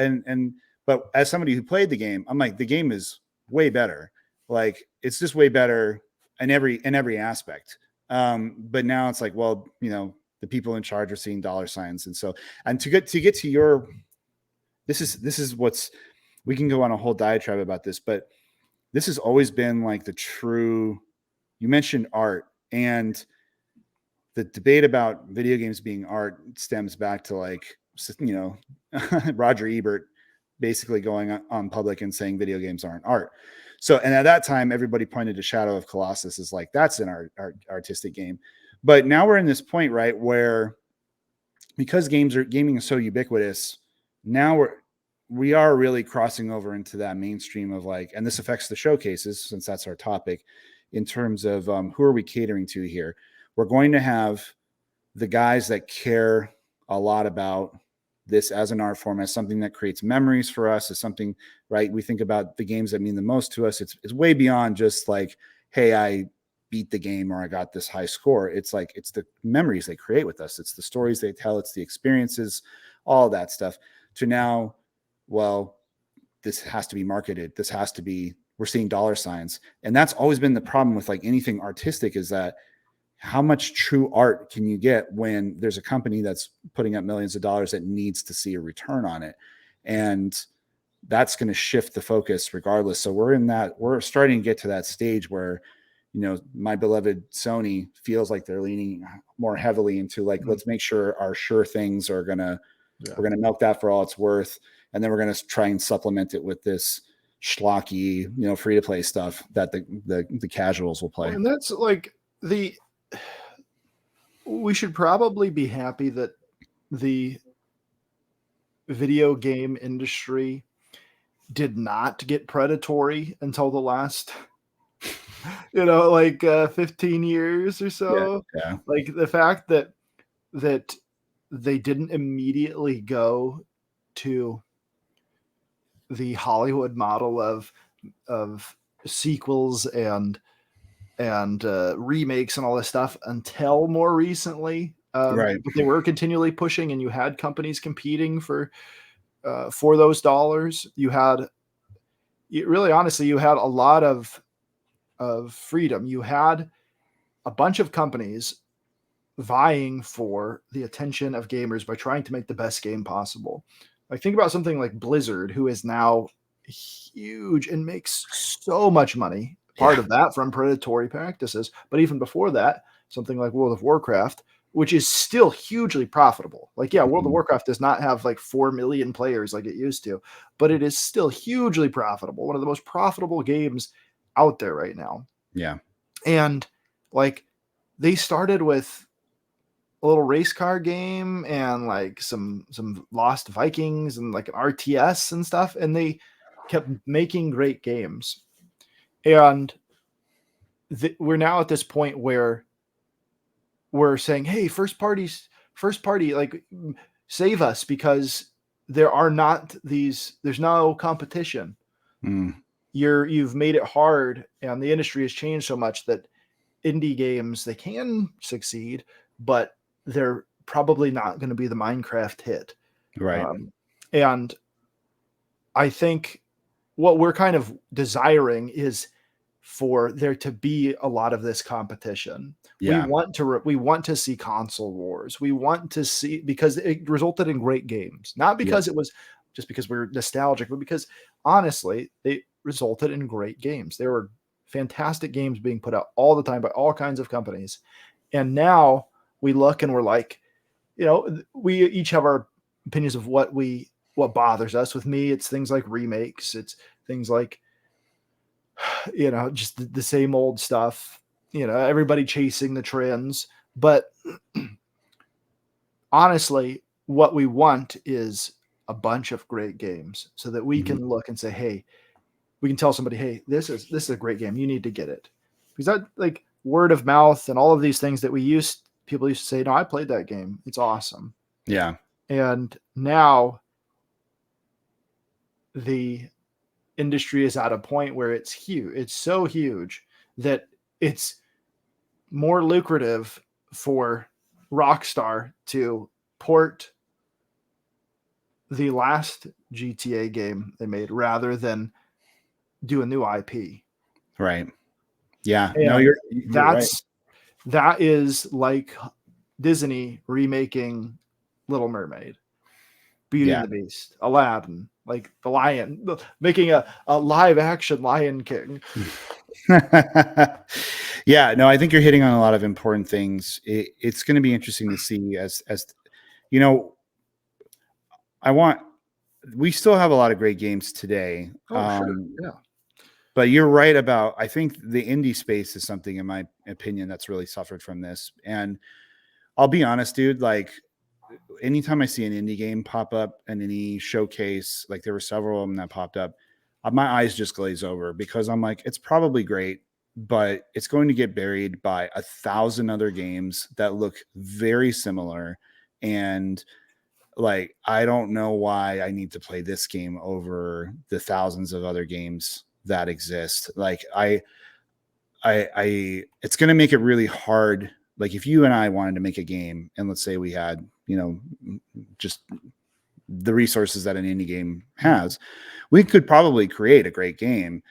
Speaker 1: as somebody who played the game, I'm like, the game is way better. Like it's just way better in every aspect. But now it's like, well, the people in charge are seeing dollar signs. And so, and to get to your, this is what's, we can go on a whole diatribe about this, but this has always been like the true, you mentioned art, and the debate about video games being art stems back to like, Roger Ebert basically going on public and saying video games aren't art. So, and at that time, everybody pointed to Shadow of Colossus as like, that's an artistic game. But now we're in this point, right, where because gaming is so ubiquitous, now we are really crossing over into that mainstream of like, and this affects the showcases since that's our topic, in terms of who are we catering to here? We're going to have the guys that care a lot about this as an art form, as something that creates memories for us, as something, right? We think about the games that mean the most to us. It's way beyond just like, hey, I beat the game or I got this high score. It's like, it's the memories they create with us. It's the stories they tell. It's the experiences, all of that stuff. To now, well, this has to be marketed. This has to be, we're seeing dollar signs. And that's always been the problem with like anything artistic, is that how much true art can you get when there's a company that's putting up millions of dollars that needs to see a return on it? And that's going to shift the focus regardless. So we're starting to get to that stage where, my beloved Sony feels like they're leaning more heavily into like, let's make sure our sure things are we're going to milk that for all it's worth. And then we're going to try and supplement it with this schlocky, free to play stuff that the casuals will play.
Speaker 2: And that's like we should probably be happy that the video game industry did not get predatory until the last 15 years or so.
Speaker 1: Yeah.
Speaker 2: Like the fact that they didn't immediately go to the Hollywood model of sequels and remakes and all this stuff until more recently.
Speaker 1: Right.
Speaker 2: But they were continually pushing, and you had companies competing for those dollars. You had really honestly, you had a lot of freedom. You had a bunch of companies vying for the attention of gamers by trying to make the best game possible. Like think about something like Blizzard, who is now huge and makes so much money. Part
Speaker 1: Yeah.
Speaker 2: of that from predatory practices, but even before that, something like World of Warcraft, which is still hugely profitable. Like, yeah, World of
Speaker 1: Mhm.
Speaker 2: Warcraft does not have like 4 million players like it used to, but it is still hugely profitable. One of the most profitable games out there right now.
Speaker 1: Yeah.
Speaker 2: And like they started with a little race car game and like some Lost Vikings and like an RTS and stuff, and they kept making great games. And we're now at this point where we're saying, "Hey, first party, like save us because there's no competition.
Speaker 1: Mm.
Speaker 2: You've made it hard, and the industry has changed so much that indie games, they can succeed, but they're probably not going to be the Minecraft hit."
Speaker 1: Right.
Speaker 2: And I think what we're kind of desiring is for there to be a lot of this competition.
Speaker 1: Yeah.
Speaker 2: We want to see console wars. We want to see, because it resulted in great games, not because
Speaker 1: Yes.
Speaker 2: it was just because we're nostalgic, but because honestly, they resulted in great games. There were fantastic games being put out all the time by all kinds of companies. And now we look and we're like, we each have our opinions of what bothers us. With me, it's things like remakes. It's things like, just the same old stuff, everybody chasing the trends. But honestly, what we want is a bunch of great games so that we
Speaker 1: Mhm.
Speaker 2: can look and say, hey, we can tell somebody, hey, this is a great game. You need to get it. Because that, like, word of mouth and all of these things that people used to say, no, I played that game. It's awesome.
Speaker 1: Yeah.
Speaker 2: And now the industry is at a point where it's huge. It's so huge that it's more lucrative for Rockstar to port the last GTA game they made rather than do a new IP.
Speaker 1: Right. Yeah. No,
Speaker 2: And
Speaker 1: you're right.
Speaker 2: that is like Disney remaking Little Mermaid, Beauty
Speaker 1: Yeah.
Speaker 2: and the Beast, Aladdin, like the Lion, making a live action Lion King.
Speaker 1: Yeah, no, I think you're hitting on a lot of important things. It's going to be interesting to see as you know, we still have a lot of great games today.
Speaker 2: Oh, sure. Yeah.
Speaker 1: But you're right about, I think the indie space is something, in my opinion, that's really suffered from this. And I'll be honest, dude, like anytime I see an indie game pop up in any showcase, like there were several of them that popped up, my eyes just glaze over because I'm like, it's probably great, but it's going to get buried by 1,000 other games that look very similar. And like, I don't know why I need to play this game over the thousands of other games that exist. Like it's going to make it really hard. Like if you and I wanted to make a game and let's say we had, just the resources that an indie game has, we could probably create a great game,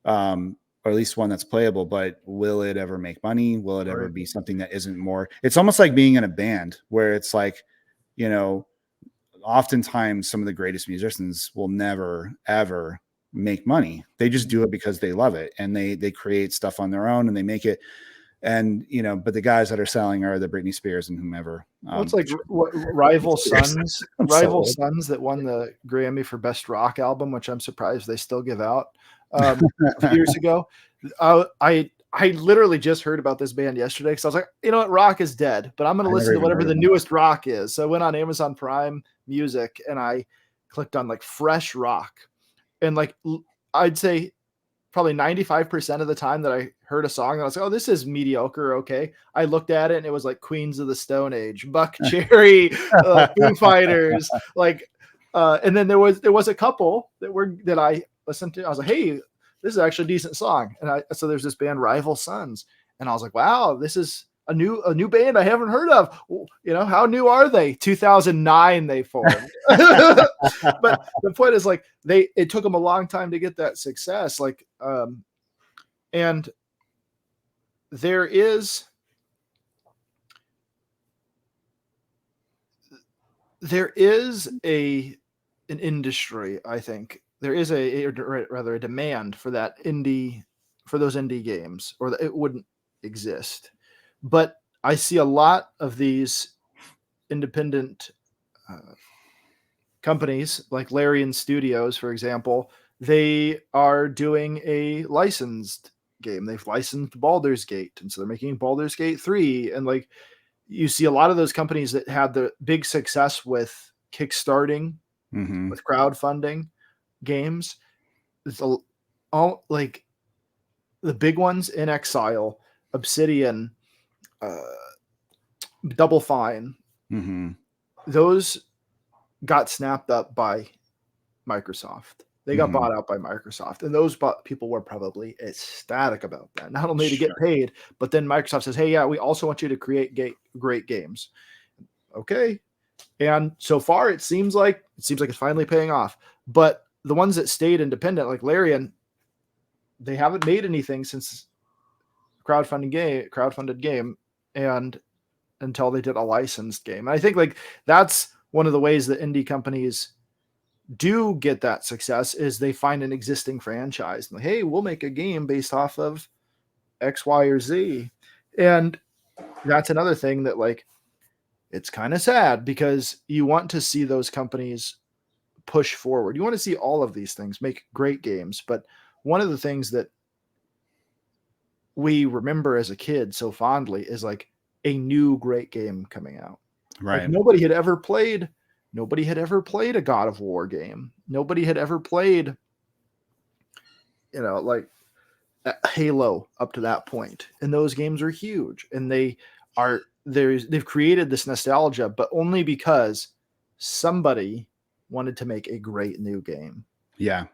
Speaker 1: or at least one that's playable, but will it ever make money? Will it ever
Speaker 2: Right.
Speaker 1: be something that isn't more? It's almost like being in a band where it's like, oftentimes some of the greatest musicians will never, ever make money. They just do it because they love it and they create stuff on their own and they make it. And, but the guys that are selling are the Britney Spears and whomever.
Speaker 2: Well, it's like Rival Sons,
Speaker 1: so
Speaker 2: Sons that won the Grammy for Best Rock Album, which I'm surprised they still give out. Years ago, I literally just heard about this band yesterday because I was like, you know what, rock is dead, but I'm going to listen to whatever the newest rock is. So I went on Amazon Prime Music and I clicked on like fresh rock, and like I'd say probably 95% of the time that I heard a song, I was like, oh, this is mediocre. Okay. I looked at it and it was like Queens of the Stone Age, Buck Cherry, Foo Fighters, like, and then there was a couple that I listened to. I was like, hey, this is actually a decent song. And so there's this band Rival Sons. And I was like, wow, this is a new band I haven't heard of. How new are they? 2009 they formed. But the point is, like, it took them a long time to get that success. Like, and there is an industry, I think. There is rather a demand for those indie games, or that it wouldn't exist. But I see a lot of these independent companies like Larian Studios, for example. They are doing a licensed game. They've licensed Baldur's Gate, and so they're making Baldur's Gate 3. And like, you see a lot of those companies that had the big success with kickstarting, with crowdfunding games. It's all like the big ones: In Exile, Obsidian, Double Fine. Those got snapped up by Microsoft. They got bought out by Microsoft, and those people were probably ecstatic about that. Not only to get paid, but then Microsoft says, "Hey, yeah, we also want you to create great games." Okay, and so far it seems like it's finally paying off. But the ones that stayed independent, like Larian, they haven't made anything since crowdfunded game, and until they did a licensed game. And I think like that's one of the ways that indie companies do get that success is they find an existing franchise and like, hey, we'll make a game based off of X, Y, or Z. And that's another thing that, like, it's kind of sad because you want to see those companies push forward. You want to see all of these things make great games. But one of the things that we remember as a kid so fondly is like a new great game coming out.
Speaker 1: Right.
Speaker 2: Like, nobody had ever played a God of War game. Nobody had ever played, like Halo up to that point. And those games are huge. And they've created this nostalgia, but only because somebody wanted to make a great new game.
Speaker 1: Yeah.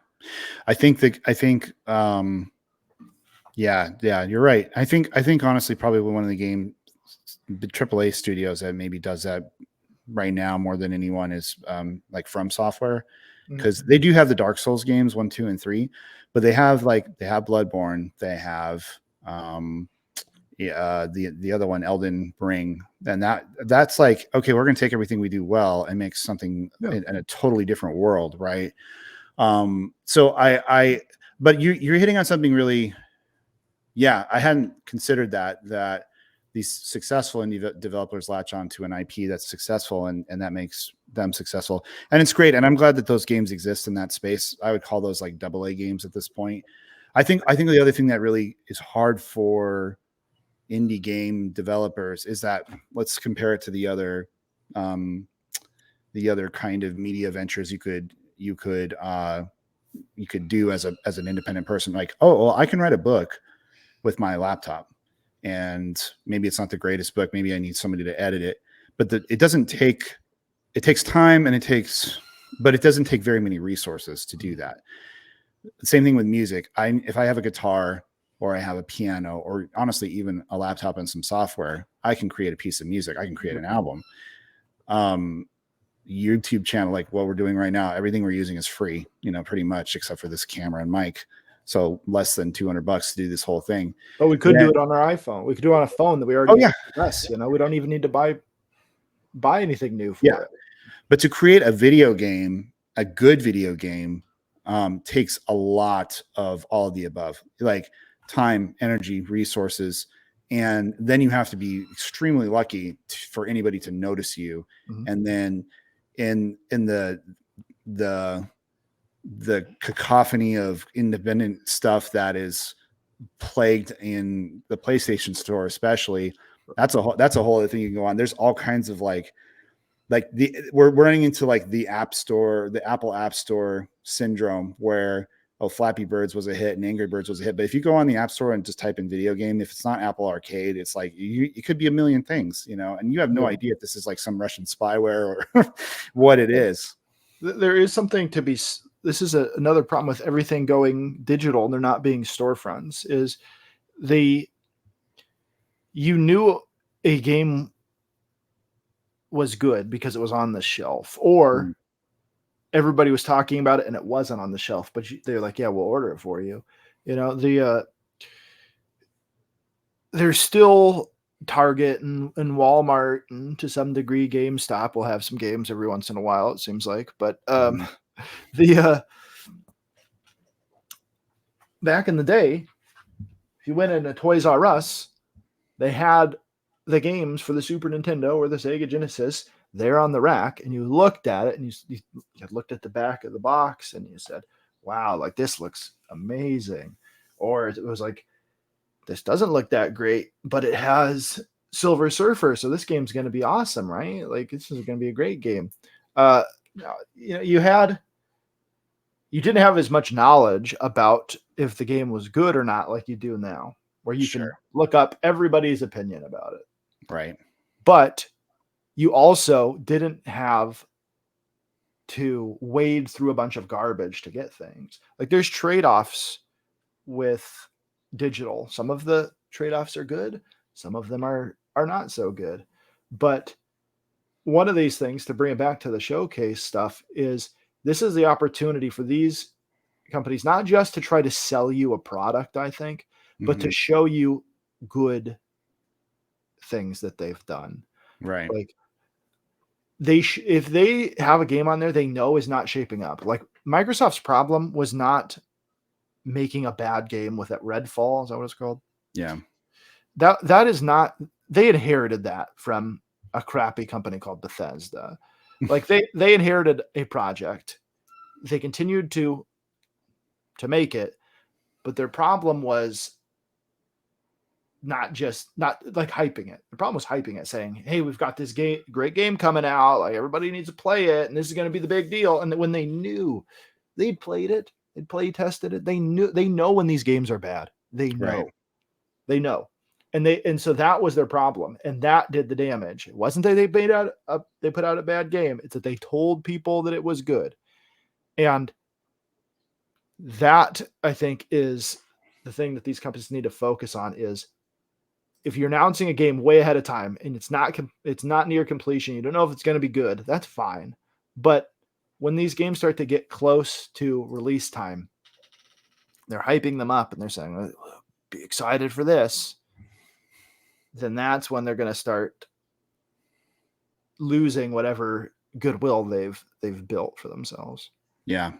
Speaker 1: Yeah, you're right. I think honestly, probably one of the AAA studios that maybe does that right now more than anyone is like From Software, because they do have the Dark Souls games 1, 2, and 3, but they have Bloodborne, they have the other one, Elden Ring, and that's like, okay, we're gonna take everything we do well and make something in a totally different world, right? But you're hitting on something really, I hadn't considered that these successful indie developers latch on to an IP that's successful, and that makes them successful. And it's great. And I'm glad that those games exist in that space. I would call those like AA games at this point. I think the other thing that really is hard for indie game developers is that, let's compare it to the other kind of media ventures you could do as an independent person. Like, oh, well, I can write a book with my laptop, and maybe it's not the greatest book. Maybe I need somebody to edit it, but it takes time, but it doesn't take very many resources to do that. Same thing with music. If I have a guitar or I have a piano, or honestly, even a laptop and some software, I can create a piece of music. I can create an album. YouTube channel, like what we're doing right now, everything we're using is free, pretty much, except for this camera and mic. So less than $200 to do this whole thing.
Speaker 2: But we could do it on our iPhone. We could do it on a phone that we already possess. We don't even need to buy anything new for it.
Speaker 1: But to create a video game, a good video game, takes a lot of all of the above, like time, energy, resources, and then you have to be extremely lucky for anybody to notice you. And then in the cacophony of independent stuff that is plagued in the PlayStation Store, especially, that's a whole other thing you can go on. There's all kinds of we're running into like the App Store, the Apple App Store syndrome, where Flappy Birds was a hit and Angry Birds was a hit. But if you go on the App Store and just type in video game, if it's not Apple Arcade, it's like it could be a million things, and you have no idea if this is like some Russian spyware or what it is.
Speaker 2: There is something to be. This is another problem with everything going digital and there not being storefronts. Is you knew a game was good because it was on the shelf, or everybody was talking about it and it wasn't on the shelf, but they're like, yeah, we'll order it for you. There's still Target and Walmart, and to some degree GameStop will have some games every once in a while, it seems like. But the back in the day, if you went into Toys R Us, they had the games for the Super Nintendo or the Sega Genesis there on the rack, and you looked at it, and you looked at the back of the box, and you said, wow, like this looks amazing. Or it was like, this doesn't look that great, but it has Silver Surfer, so this game's going to be awesome, right? Like, this is going to be a great game. You didn't have as much knowledge about if the game was good or not like you do now, where you can look up everybody's opinion about it.
Speaker 1: Right.
Speaker 2: But you also didn't have to wade through a bunch of garbage to get things. Like, there's trade-offs with digital. Some of the trade-offs are good, some of them are not so good. But one of these things, to bring it back to the showcase stuff, is this is the opportunity for these companies not just to try to sell you a product, I think, but to show you good things that they've done.
Speaker 1: Right.
Speaker 2: Like, if they have a game on there they know is not shaping up. Like, Microsoft's problem was not making a bad game with that Redfall. Is that what it's called?
Speaker 1: Yeah.
Speaker 2: That is not, they inherited that from a crappy company called Bethesda. Like, they inherited a project. They continued to make it, but their problem was not like hyping it. The problem was hyping it, saying, hey, we've got this great game coming out, like everybody needs to play it, and this is going to be the big deal. And when they knew, they'd played it, they'd play tested it, they know when these games are bad. They know. And so that was their problem, and that did the damage. It wasn't that they put out a bad game, it's that they told people that it was good. And that, I think, is the thing that these companies need to focus on. Is, if you're announcing a game way ahead of time and it's not near completion, you don't know if it's going to be good, that's fine. But when these games start to get close to release time, they're hyping them up and they're saying, be excited for this. Then that's when they're going to start losing whatever goodwill they've built for themselves.
Speaker 1: Yeah.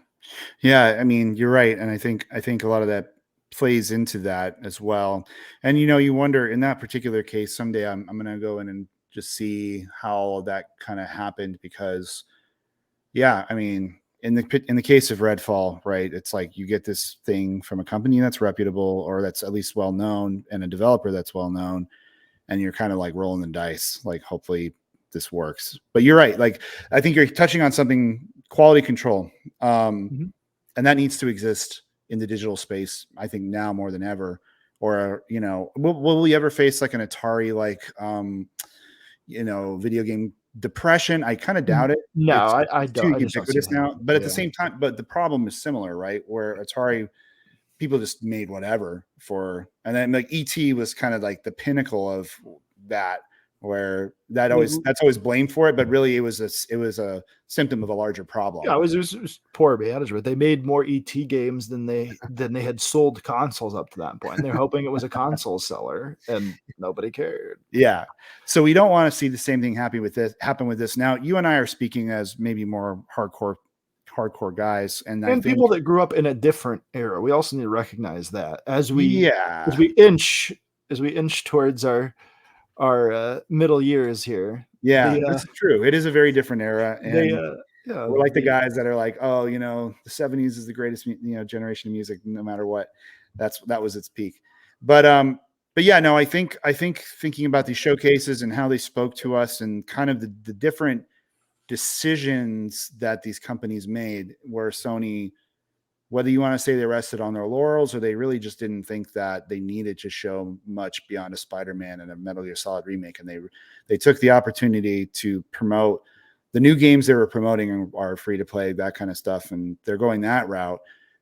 Speaker 1: I mean, you're right. And I think a lot of that plays into that as well. And, you wonder, in that particular case, someday I'm going to go in and just see how that kind of happened, because I mean, in the case of Redfall, right, it's like you get this thing from a company that's reputable, or that's at least well known, and a developer that's well known, and you're kind of like rolling the dice, like, hopefully this works. But you're right. Like, I think you're touching on something, quality control. And that needs to exist in the digital space, I think, now more than ever. Or, will we ever face like an Atari, like, video game depression? I kind of doubt it.
Speaker 2: No,
Speaker 1: It's
Speaker 2: I
Speaker 1: too
Speaker 2: don't.
Speaker 1: ubiquitous now. But at the same time, but the problem is similar, right? Where Atari, people just made whatever for, and then like ET was kind of like the pinnacle of that, where that's always blamed for it, but really it was a symptom of a larger problem.
Speaker 2: Yeah, it was poor management. They made more ET games than they had sold consoles up to that point. And they're hoping it was a console seller, and nobody cared.
Speaker 1: Yeah. So we don't want to see the same thing happen with this. Now, you and I are speaking as maybe more hardcore guys, and I think
Speaker 2: people that grew up in a different era. We also need to recognize that as we inch towards our middle years here.
Speaker 1: Yeah, this is true. It is a very different era, and we're like the guys that are like, oh, the 70s is the greatest, generation of music, no matter what. That was its peak. But yeah, no, I think thinking about these showcases and how they spoke to us, and kind of the different decisions that these companies made, where Sony, whether you want to say they rested on their laurels, or they really just didn't think that they needed to show much beyond a Spider-Man and a Metal Gear Solid remake, and they took the opportunity to promote the new games they were promoting are free to play, that kind of stuff, and they're going that route.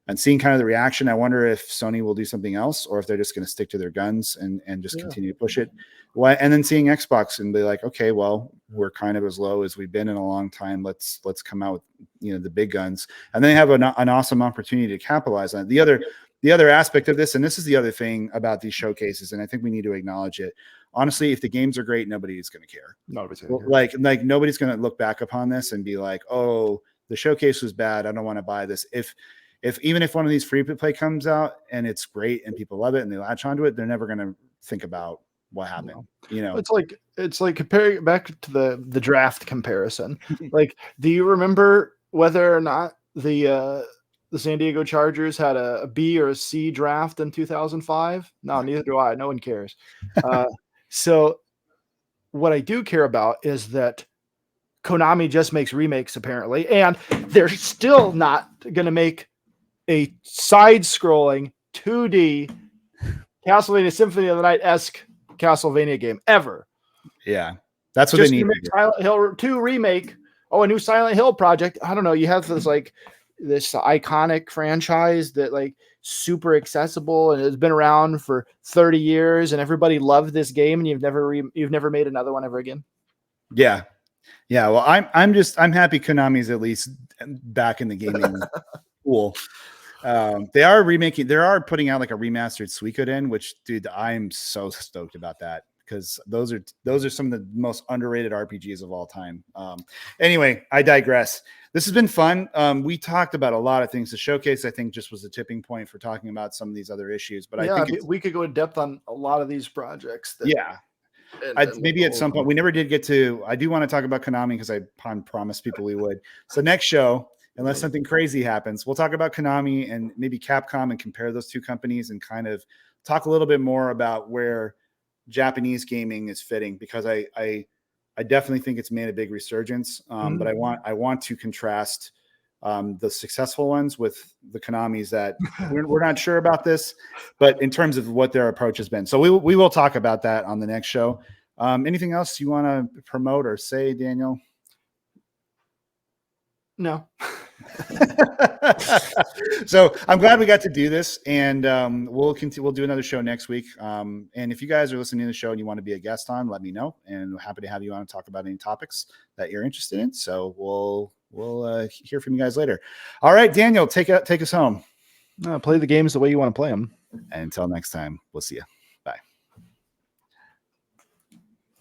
Speaker 1: and seeing kind of the reaction. I wonder if Sony will do something else, or if they're just going to stick to their guns and just continue to push it. And then seeing Xbox and be like, okay, well, we're kind of as low as we've been in a long time. Let's come out with the big guns, and then they have an awesome opportunity to capitalize on it. The other aspect of this, and this is the other thing about these showcases, and I think we need to acknowledge it. Honestly, if the games are great, nobody's going to care.
Speaker 2: Nobody's gonna care.
Speaker 1: Like nobody's going to look back upon this and be like, oh, the showcase was bad, I don't want to buy this. Even if one of these free to play comes out and it's great and people love it and they latch onto it, they're never going to think about what happened.
Speaker 2: It's like comparing back to the draft comparison. Like, do you remember whether or not the San Diego Chargers had a B or a C draft in 2005? No, neither do I. No one cares. So what I do care about is that Konami just makes remakes, apparently, and they're still not going to make a side-scrolling 2D Castlevania Symphony of the Night-esque Castlevania game ever.
Speaker 1: Yeah, that's what they need.
Speaker 2: Silent Hill 2 remake. Oh, a new Silent Hill project. I don't know. You have this iconic franchise that super accessible and has been around for 30 years, and everybody loved this game, and you've never made another one ever again.
Speaker 1: Yeah. Well, I'm happy Konami's at least back in the gaming pool. They are putting out like a remastered Suikoden, which, dude, I'm so stoked about that, because those are some of the most underrated RPGs of all time. Anyway, I digress. This has been fun. We talked about a lot of things. The showcase, I think, just was a tipping point for talking about some of these other issues. But I think
Speaker 2: we could go in depth on a lot of these projects.
Speaker 1: Maybe at some point. We never did get to. I do want to talk about Konami because I promised people we would. So next show, unless something crazy happens, we'll talk about Konami and maybe Capcom and compare those two companies and kind of talk a little bit more about where Japanese gaming is fitting, because I definitely think it's made a big resurgence. But I want to contrast the successful ones with the Konamis that we're not sure about this, but in terms of what their approach has been. So we will talk about that on the next show. Anything else you want to promote or say, Daniel?
Speaker 2: No.
Speaker 1: So I'm glad we got to do this, and we'll do another show next week. And if you guys are listening to the show and you want to be a guest on, let me know, and we're happy to have you on and talk about any topics that you're interested in. So we'll hear from you guys later. All right, Daniel, take us home.
Speaker 2: Play the games the way you want to play them.
Speaker 1: And until next time, we'll see you.